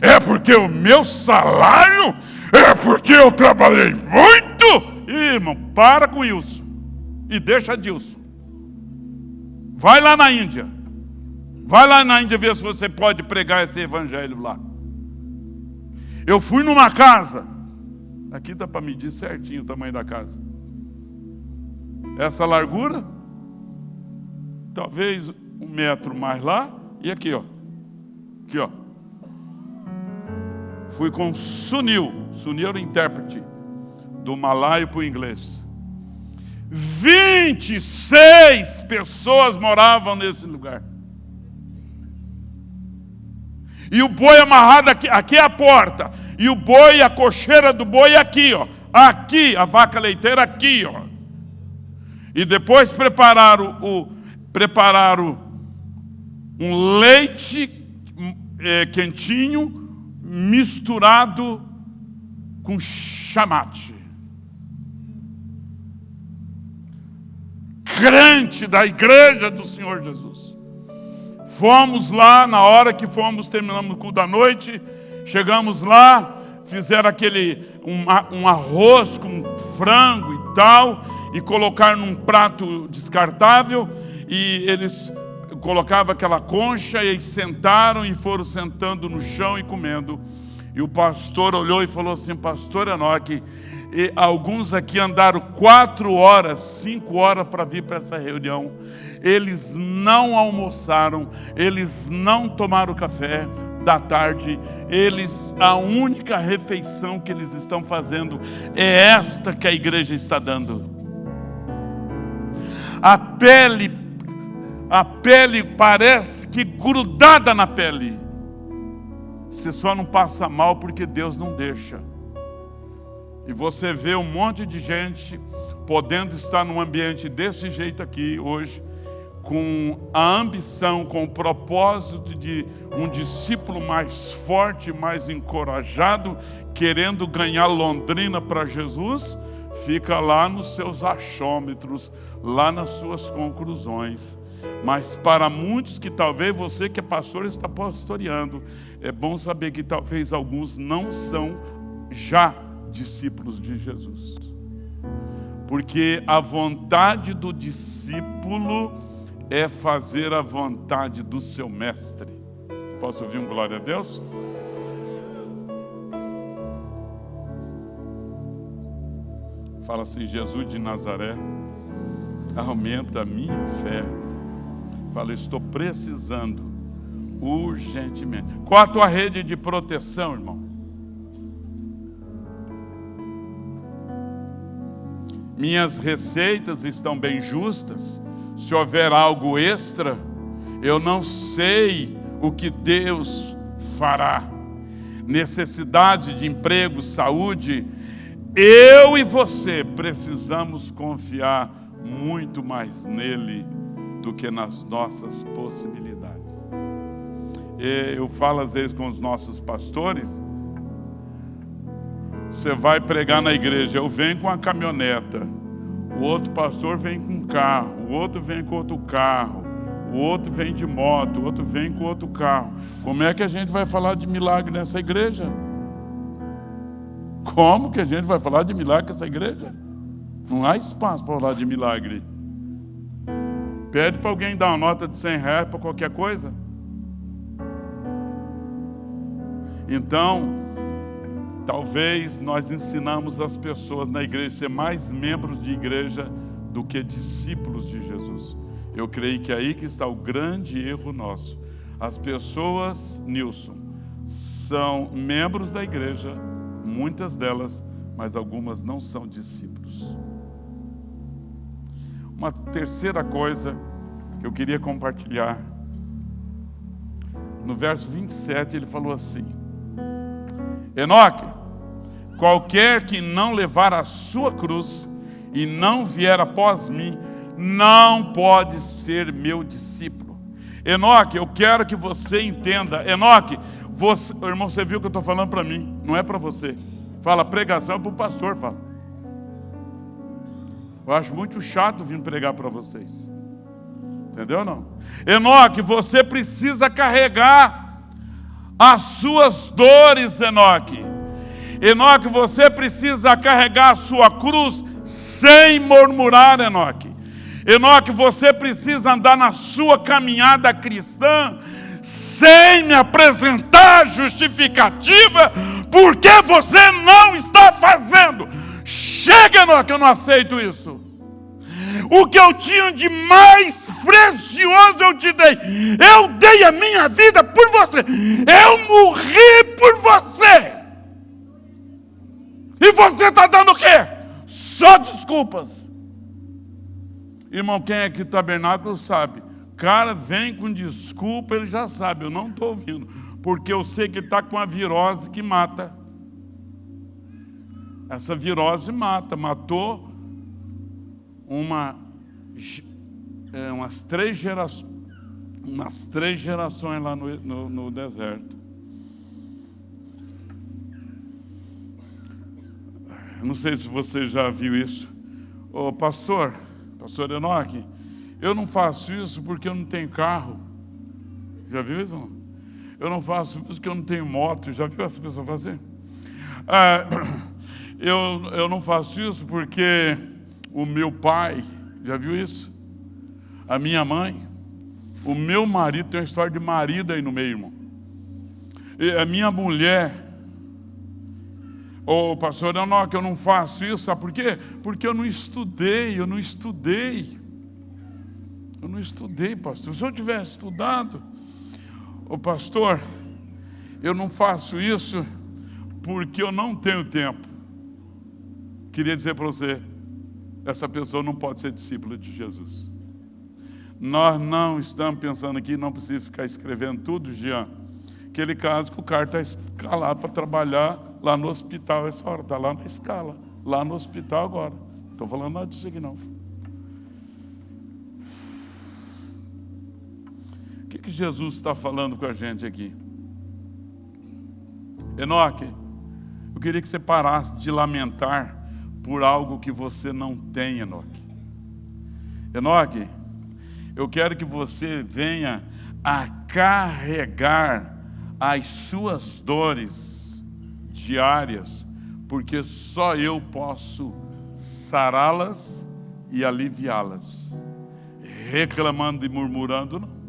É porque o meu salário? É porque eu trabalhei muito? Irmão, para com isso. E deixa Dilson. Vai lá na Índia. Vai lá na Índia ver se você pode pregar esse evangelho lá. Eu fui numa casa. Aqui dá para medir certinho o tamanho da casa. Essa largura, talvez 1 metro mais lá. E aqui, ó. Aqui, ó. Fui com Sunil. Sunil era o intérprete do malaio para o inglês. 26 pessoas moravam nesse lugar. E o boi amarrado aqui, aqui é a porta. E o boi, a cocheira do boi aqui, ó. Aqui, a vaca leiteira aqui, ó. E depois prepararam um leite quentinho misturado com chamate. Crente da igreja do Senhor Jesus. Fomos lá, na hora que terminamos o culto da noite, chegamos lá, fizeram um arroz com frango e tal, e colocaram num prato descartável, e eles colocavam aquela concha, e eles sentaram e foram sentando no chão e comendo. E o pastor olhou e falou assim: pastor Enoque, e alguns aqui andaram 4 horas, 5 horas para vir para essa reunião. Eles não almoçaram, eles não tomaram café da tarde. A única refeição que eles estão fazendo é esta que a igreja está dando. A pele parece que grudada na pele. Você só não passa mal porque Deus não deixa. E você vê um monte de gente podendo estar num ambiente desse jeito aqui hoje, com a ambição, com o propósito de um discípulo mais forte, mais encorajado, querendo ganhar Londrina para Jesus, fica lá nos seus achômetros, lá nas suas conclusões. Mas para muitos que talvez você que é pastor está pastoreando, é bom saber que talvez alguns não são já discípulos de Jesus. Porque a vontade do discípulo é fazer a vontade do seu mestre. Posso ouvir um glória a Deus? Fala assim: Jesus de Nazaré, aumenta a minha fé. Fala: estou precisando urgentemente. Qual a tua rede de proteção, irmão? Minhas receitas estão bem justas. Se houver algo extra, eu não sei o que Deus fará. Necessidade de emprego, saúde, eu e você precisamos confiar muito mais nele do que nas nossas possibilidades. Eu falo às vezes com os nossos pastores: você vai pregar na igreja, eu venho com a caminhoneta, o outro pastor vem com um carro, o outro vem com outro carro, o outro vem de moto, o outro vem com outro carro. Como é que a gente vai falar de milagre nessa igreja? Como que a gente vai falar de milagre nessa igreja? Não há espaço para falar de milagre. Pede para alguém dar uma nota de R$100 para qualquer coisa. Então, talvez nós ensinamos as pessoas na igreja a ser mais membros de igreja do que discípulos de Jesus. Eu creio que é aí que está o grande erro nosso. As pessoas, Nilson, são membros da igreja, muitas delas, mas algumas não são discípulos. Uma terceira coisa que eu queria compartilhar. No verso 27 ele falou assim: Enoque, qualquer que não levar a sua cruz e não vier após mim, não pode ser meu discípulo. Enoque, eu quero que você entenda. Enoque, você, irmão, você viu o que eu estou falando para mim, não é para você. Fala, pregação é para o pastor, fala. Eu acho muito chato vir pregar para vocês. Entendeu ou não? Enoque, você precisa carregar as suas dores, Enoque. Enoque, você precisa carregar a sua cruz sem murmurar, Enoque. Enoque, você precisa andar na sua caminhada cristã sem me apresentar justificativa porque você não está fazendo. Chega, Enoque, eu não aceito isso. O que eu tinha de mais precioso eu te dei. Eu dei a minha vida por você. Eu morri por você. E você está dando o quê? Só desculpas. Irmão, quem é que tabernáculo sabe. Cara, vem com desculpa, ele já sabe. Eu não estou ouvindo. Porque eu sei que ele está com uma virose que mata. Essa virose mata. Matou umas três gerações lá no deserto. Não sei se você já viu isso. Ô pastor Enoque, eu não faço isso porque eu não tenho carro. Já viu isso? Não? Eu não faço isso porque eu não tenho moto. Já viu essa pessoa fazer? Eu não faço isso porque o meu pai, já viu isso? A minha mãe, o meu marido, tem uma história de marido aí no meio, irmão. E a minha mulher, ô pastor Enoque, eu não faço isso, sabe por quê? Porque eu não estudei, pastor. Se eu tivesse estudado, ô pastor, eu não faço isso porque eu não tenho tempo. Queria dizer para você, essa pessoa não pode ser discípula de Jesus. Nós não estamos pensando aqui, não precisa ficar escrevendo tudo, Jean. Aquele caso que o cara está escalado para trabalhar lá no hospital essa hora, está lá na escala, lá no hospital agora. Não estou falando nada disso aqui não. O que Jesus está falando com a gente aqui? Enoque, eu queria que você parasse de lamentar por algo que você não tem, Enoque. Enoque, eu quero que você venha a carregar as suas dores diárias, porque só eu posso sará-las e aliviá-las. Reclamando e murmurando, não.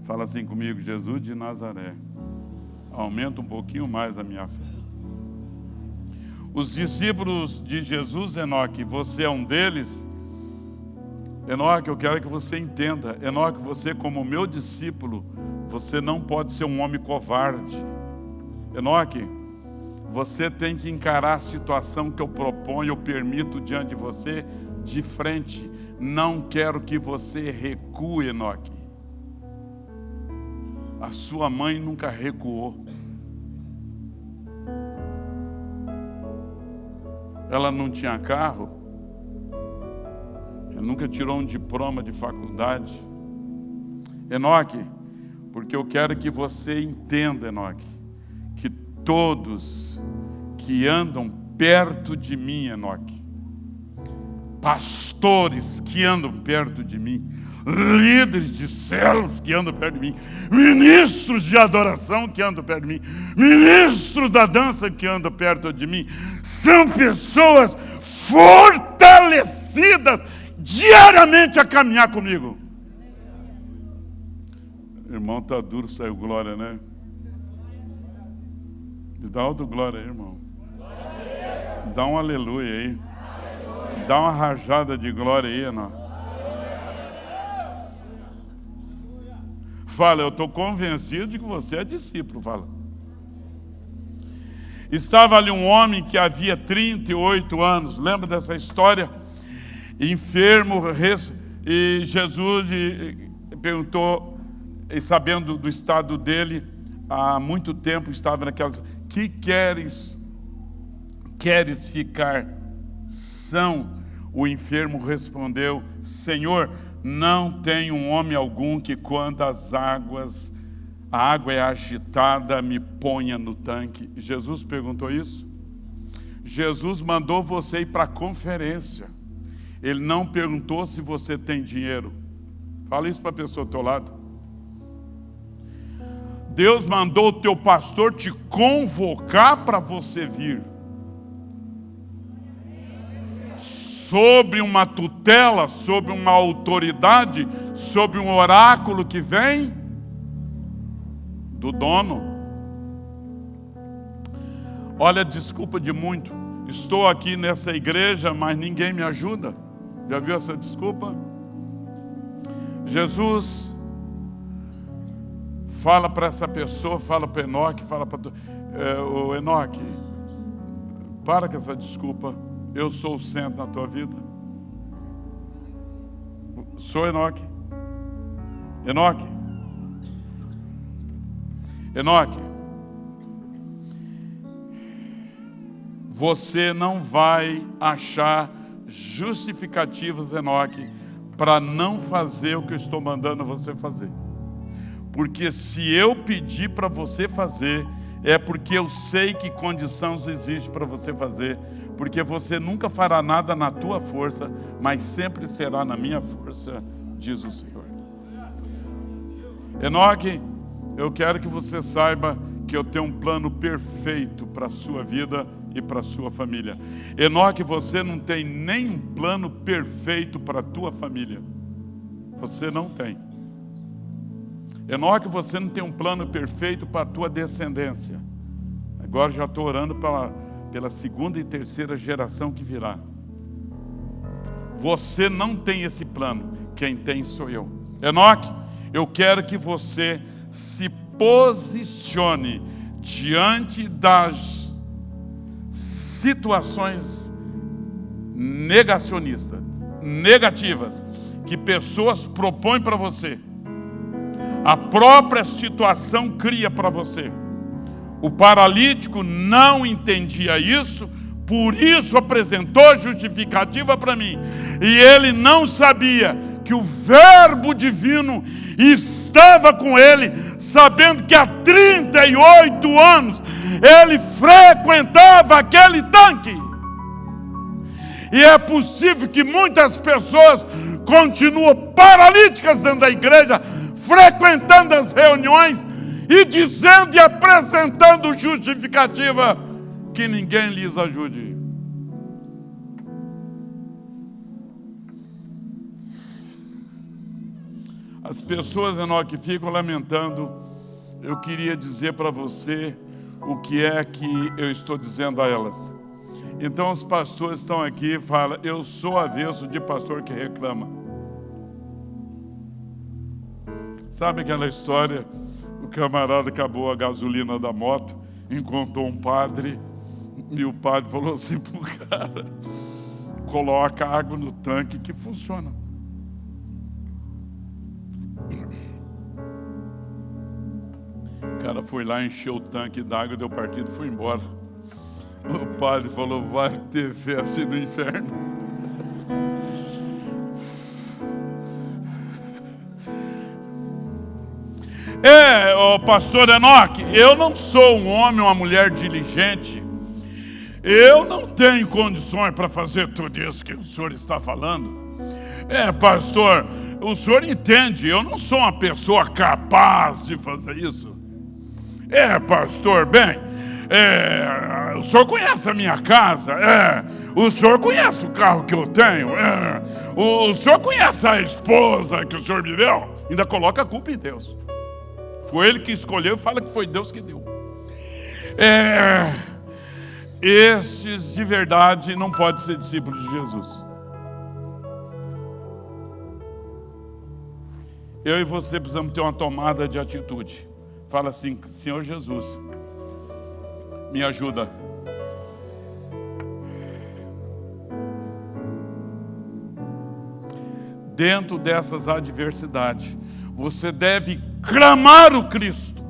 Fala assim comigo: Jesus de Nazaré, aumenta um pouquinho mais a minha fé. Os discípulos de Jesus, Enoque, você é um deles? Enoque, eu quero que você entenda, Enoque, você como meu discípulo, você não pode ser um homem covarde. Enoque, você tem que encarar a situação que eu proponho, eu permito diante de você, de frente. Não quero que você recue, Enoque. A sua mãe nunca recuou. Ela não tinha carro. Ela nunca tirou um diploma de faculdade. Enoque, porque eu quero que você entenda, Enoque, que todos que andam perto de mim, Enoque, pastores que andam perto de mim, líderes de células que andam perto de mim, ministros de adoração que andam perto de mim, ministros da dança que andam perto de mim, são pessoas fortalecidas diariamente a caminhar comigo. Irmão, tá duro, saiu glória, né? Dá alto glória aí, irmão. Dá um aleluia aí. Dá uma rajada de glória aí, irmão. Fala, eu estou convencido de que você é discípulo, fala. Estava ali um homem que havia 38 anos, lembra dessa história? Enfermo, e Jesus lhe perguntou, e sabendo do estado dele, há muito tempo estava naquelas... Que queres ficar são? O enfermo respondeu, Senhor, não tem um homem algum que quando a água é agitada, me ponha no tanque. Jesus perguntou isso? Jesus mandou você ir para a conferência. Ele não perguntou se você tem dinheiro. Fala isso para a pessoa do teu lado. Deus mandou o teu pastor te convocar para você vir. Sobre uma tutela, sobre uma autoridade, sobre um oráculo que vem do dono. Olha, desculpa de muito. Estou aqui nessa igreja, mas ninguém me ajuda. Já viu essa desculpa? Jesus fala para essa pessoa, fala para Enoque, fala para o Enoque, para com essa desculpa. Eu sou o centro na tua vida. Sou Enoque. Enoque. Enoque. Você não vai achar justificativas, Enoque, para não fazer o que eu estou mandando você fazer. Porque se eu pedir para você fazer, é porque eu sei que condições existe para você fazer. Porque você nunca fará nada na tua força, mas sempre será na minha força, diz o Senhor. Enoque, eu quero que você saiba que eu tenho um plano perfeito para a sua vida e para a sua família. Enoque, você não tem nem um plano perfeito para a tua família. Você não tem. Enoque, você não tem um plano perfeito para a tua descendência. Agora já estou orando pela segunda e terceira geração que virá. Você não tem esse plano. Quem tem sou eu. Enoque, eu quero que você se posicione diante das situações negacionistas, negativas, que pessoas propõem para você. A própria situação cria para você. O paralítico não entendia isso, por isso apresentou justificativa para mim. E ele não sabia que o verbo divino estava com ele, sabendo que há 38 anos ele frequentava aquele tanque. E é possível que muitas pessoas continuam paralíticas dentro da igreja, frequentando as reuniões e dizendo e apresentando justificativa que ninguém lhes ajude. As pessoas, Enoque, ficam lamentando. Eu queria dizer para você o que é que eu estou dizendo a elas. Então os pastores estão aqui e falam, eu sou avesso de pastor que reclama. Sabe aquela história? O camarada acabou a gasolina da moto, encontrou um padre, e o padre falou assim pro cara, coloca água no tanque que funciona. O cara foi lá, encheu o tanque d'água, deu partido e foi embora. O padre falou, vai ter festa no inferno. Pastor Enoque, eu não sou um homem ou uma mulher diligente. Eu não tenho condições para fazer tudo isso que o senhor está falando. Pastor, o senhor entende, eu não sou uma pessoa capaz de fazer isso. Pastor, bem, o senhor conhece a minha casa? O senhor conhece o carro que eu tenho? O senhor conhece a esposa que o senhor me deu? Ainda coloca a culpa em Deus. Foi ele que escolheu e fala que foi Deus que deu. Estes de verdade não podem ser discípulos de Jesus. Eu e você precisamos ter uma tomada de atitude. Fala assim, Senhor Jesus, me ajuda. Dentro dessas adversidades, você deve clamar o Cristo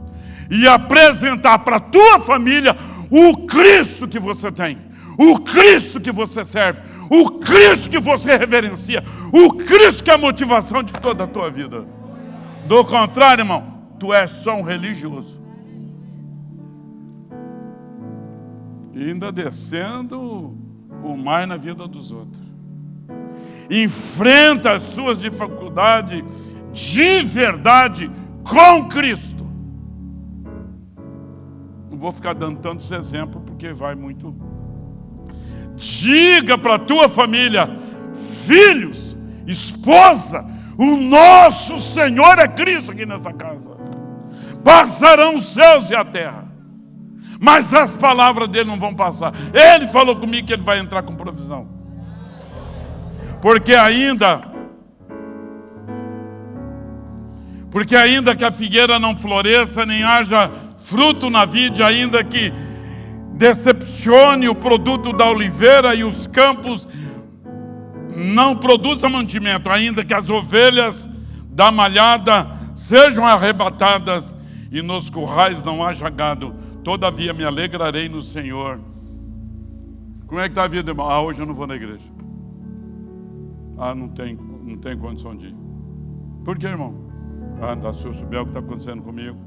e apresentar para a tua família o Cristo que você tem, o Cristo que você serve, o Cristo que você reverencia, o Cristo que é a motivação de toda a tua vida. Do contrário, irmão, tu és só um religioso. E ainda descendo o mar na vida dos outros. Enfrenta as suas dificuldades de verdade com Cristo. Não vou ficar dando tantos exemplos porque vai muito. Diga para a tua família, filhos, esposa, o nosso Senhor é Cristo aqui nessa casa. Passarão os céus e a terra, mas as palavras dele não vão passar. Ele falou comigo que ele vai entrar com provisão. Porque ainda que a figueira não floresça, nem haja fruto na vide, ainda que decepcione o produto da oliveira e os campos não produzam mantimento, ainda que as ovelhas da malhada sejam arrebatadas e nos currais não haja gado, todavia me alegrarei no Senhor. Como é que está a vida, irmão? Hoje eu não vou na igreja. Não tem condição de ir. Por que, irmão? Se eu souber o que está acontecendo comigo.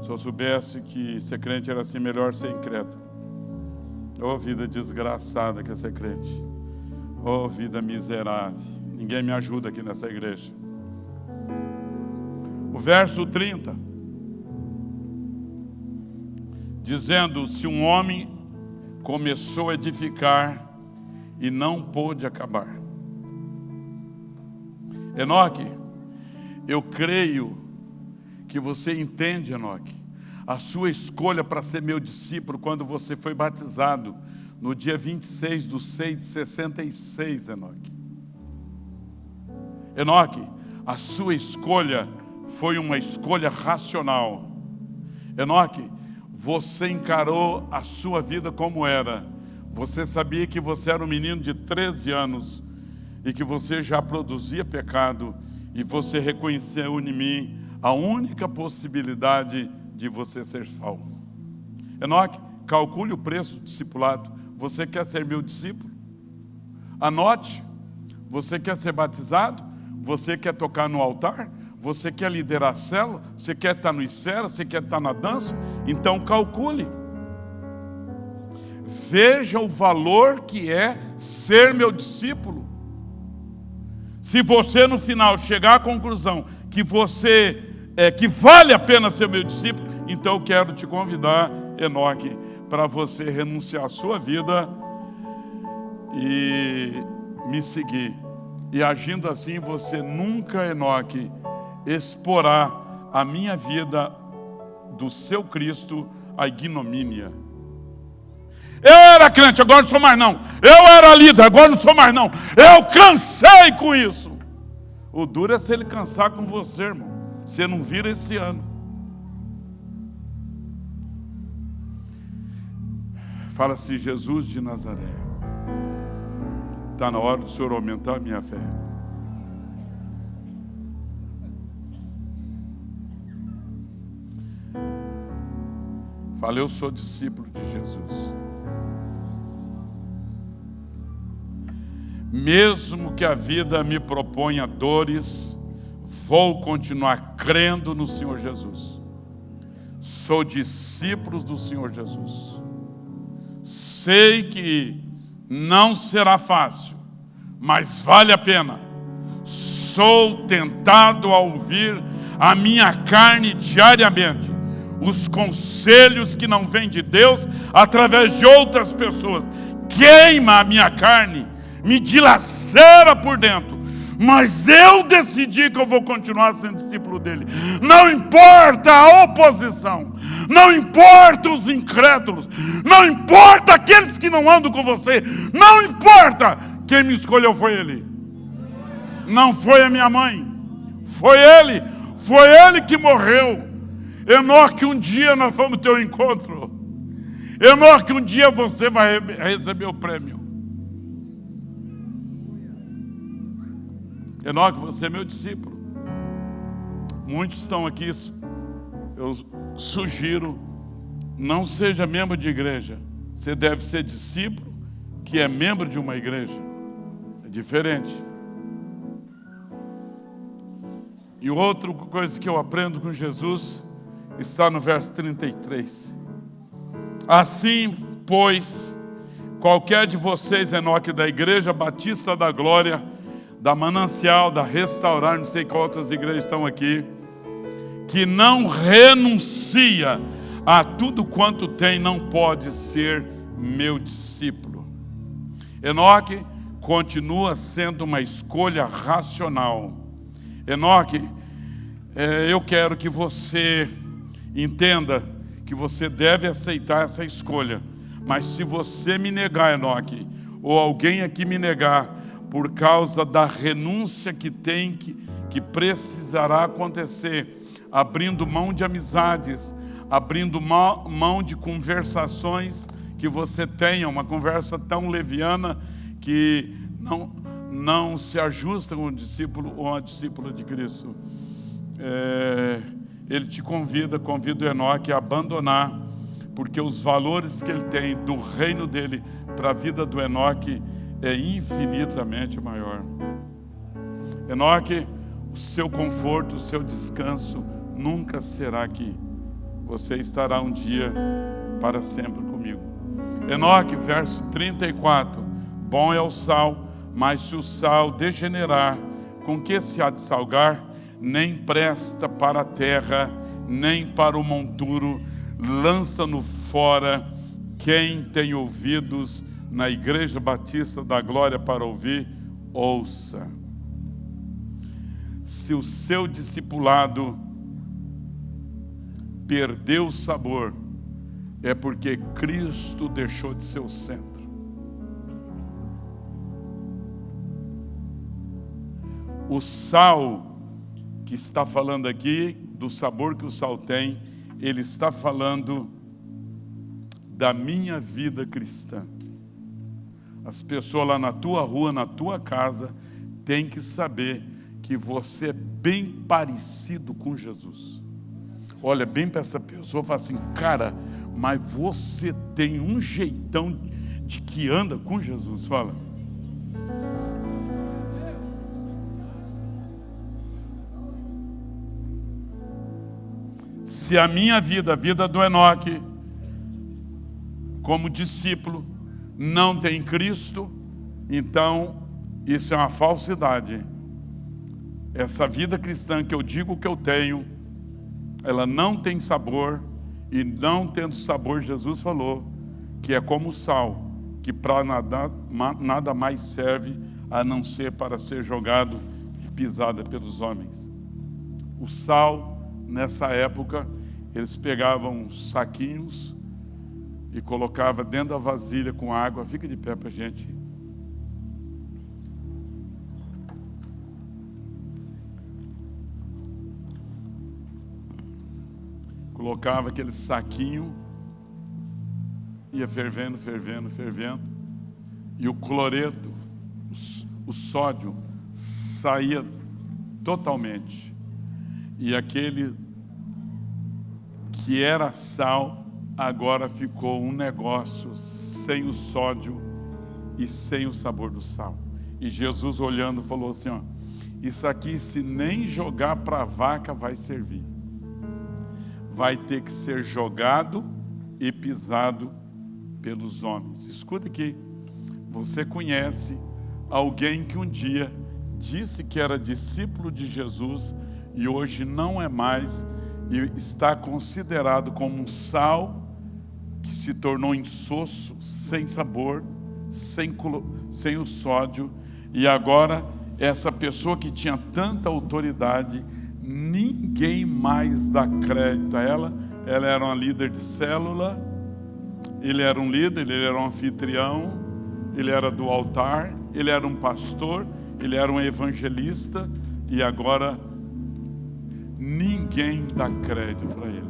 Se eu soubesse que ser crente era assim, melhor ser incrédulo. Vida desgraçada que é ser crente. Vida miserável. Ninguém me ajuda aqui nessa igreja. O verso 30. Dizendo, se um homem começou a edificar e não pôde acabar. Enoque, eu creio que você entende, Enoque, a sua escolha para ser meu discípulo quando você foi batizado no dia 26/6/66, Enoque. Enoque, a sua escolha foi uma escolha racional. Enoque, você encarou a sua vida como era. Você sabia que você era um menino de 13 anos e que você já produzia pecado e você reconheceu em mim a única possibilidade de você ser salvo. Enoque, calcule o preço do discipulado. Você quer ser meu discípulo? Anote. Você quer ser batizado? Você quer tocar no altar? Você quer liderar a célula? Você quer estar no Isera? Você quer estar na dança? Então calcule. Veja o valor que é ser meu discípulo. Se você no final chegar à conclusão que que vale a pena ser meu discípulo, então eu quero te convidar, Enoque, para você renunciar à sua vida e me seguir. E agindo assim, você nunca, Enoque, exporá a minha vida do seu Cristo à ignomínia. Eu era crente, agora não sou mais não. Eu era líder, agora não sou mais não. Eu cansei com isso. O duro é se ele cansar com você, irmão. Você não vira esse ano. Fala assim: Jesus de Nazaré, está na hora do Senhor aumentar a minha fé. Fala: eu sou discípulo de Jesus. Mesmo que a vida me proponha dores, vou continuar crendo no Senhor Jesus. Sou discípulo do Senhor Jesus. Sei que não será fácil, mas vale a pena. Sou tentado a ouvir a minha carne diariamente, os conselhos que não vêm de Deus através de outras pessoas. Queima a minha carne, me dilacera por dentro, mas eu decidi que eu vou continuar sendo discípulo dele. Não importa a oposição, não importa os incrédulos, não importa aqueles que não andam com você, não importa. Quem me escolheu foi ele. Não foi a minha mãe, foi ele que morreu. Enoque, um dia nós vamos ter um encontro. Enoque, um dia você vai receber o prêmio. Enoque, você é meu discípulo. Muitos estão aqui. Eu sugiro, não seja membro de igreja. Você deve ser discípulo que é membro de uma igreja. É diferente. E outra coisa que eu aprendo com Jesus está no verso 33. Assim, pois, qualquer de vocês, Enoque, da Igreja Batista da Glória, da Manancial, da Restaurar, não sei qual outras igrejas estão aqui, que não renuncia a tudo quanto tem, não pode ser meu discípulo. Enoque continua sendo uma escolha racional. Enoque, eu quero que você entenda que você deve aceitar essa escolha. Mas se você me negar, Enoque, ou alguém aqui me negar, por causa da renúncia que precisará acontecer, abrindo mão de amizades, abrindo mão de conversações que você tenha, uma conversa tão leviana que não se ajusta com o discípulo ou a discípula de Cristo. Ele te convida o Enoque a abandonar, porque os valores que ele tem do reino dele para a vida do Enoque é infinitamente maior. Enoque, o seu conforto, o seu descanso nunca será aqui. Você estará um dia para sempre comigo. Enoque, verso 34. Bom é o sal, mas se o sal degenerar, com que se há de salgar? Nem presta para a terra, nem para o monturo, lança-no fora. Quem tem ouvidos na Igreja Batista da Glória para ouvir, ouça. Se o seu discipulado perdeu o sabor, é porque Cristo deixou de ser o centro. O sal que está falando aqui, do sabor que o sal tem, ele está falando da minha vida cristã. As pessoas lá na tua rua, na tua casa, têm que saber que você é bem parecido com Jesus. Olha bem para essa pessoa e fala assim: cara, mas você tem um jeitão de que anda com Jesus. Fala. Se a minha vida, a vida do Enoque, como discípulo, não tem Cristo, então isso é uma falsidade. Essa vida cristã que eu digo que eu tenho, ela não tem sabor, e não tendo sabor, Jesus falou que é como o sal, que para nada mais serve a não ser para ser jogado e pisada pelos homens. O sal, nessa época, eles pegavam saquinhos e colocava dentro da vasilha com água. Fica de pé para a gente. Colocava aquele saquinho, ia fervendo, fervendo, fervendo, e o cloreto, o sódio, saía totalmente. E aquele que era sal, agora ficou um negócio sem o sódio e sem o sabor do sal. E Jesus, olhando, falou assim, ó, isso aqui, se nem jogar para a vaca, vai servir. Vai ter que ser jogado e pisado pelos homens. Escuta aqui, você conhece alguém que um dia disse que era discípulo de Jesus e hoje não é mais, e está considerado como um sal que se tornou insosso, sem sabor, sem o sódio, e agora essa pessoa que tinha tanta autoridade, ninguém mais dá crédito a ela. Ela era uma líder de célula, ele era um líder, ele era um anfitrião, ele era do altar, ele era um pastor, ele era um evangelista, e agora ninguém dá crédito para ele.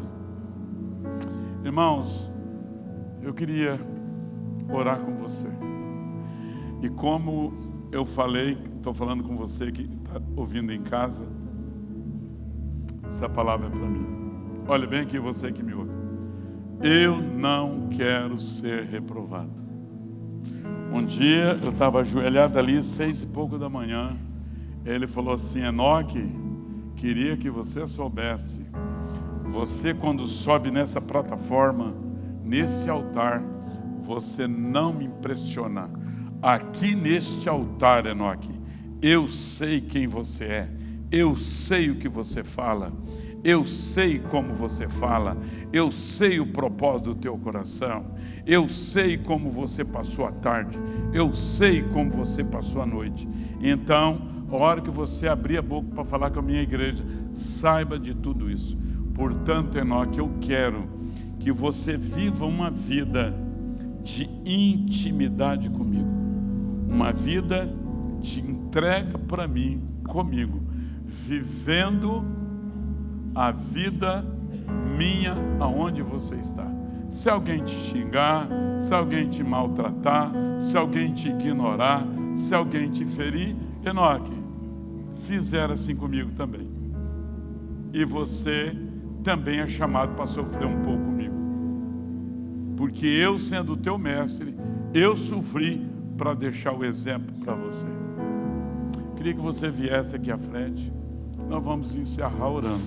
Irmãos, eu queria orar com você. E como eu falei, estou falando com você que está ouvindo em casa, essa palavra é para mim. Olha bem aqui, você que me ouve. Eu não quero ser reprovado. Um dia eu estava ajoelhado ali, 6 e pouco da manhã. Ele falou assim, Enoque, queria que você soubesse, você quando sobe nessa plataforma, nesse altar, você não me impressiona. Aqui neste altar, Enoque, eu sei quem você é, eu sei o que você fala, eu sei como você fala, eu sei o propósito do teu coração, eu sei como você passou a tarde, eu sei como você passou a noite. Então, a hora que você abrir a boca para falar com a minha igreja, saiba de tudo isso. Portanto, Enoque, eu quero que você viva uma vida de intimidade comigo, uma vida de entrega para mim, comigo, vivendo a vida minha aonde você está. Se alguém te xingar, se alguém te maltratar, se alguém te ignorar, se alguém te ferir, Enoque, fizeram assim comigo também. E você também é chamado para sofrer um pouco comigo. Porque eu, sendo o teu mestre, eu sofri para deixar o exemplo para você. Queria que você viesse aqui à frente. Nós vamos encerrar orando.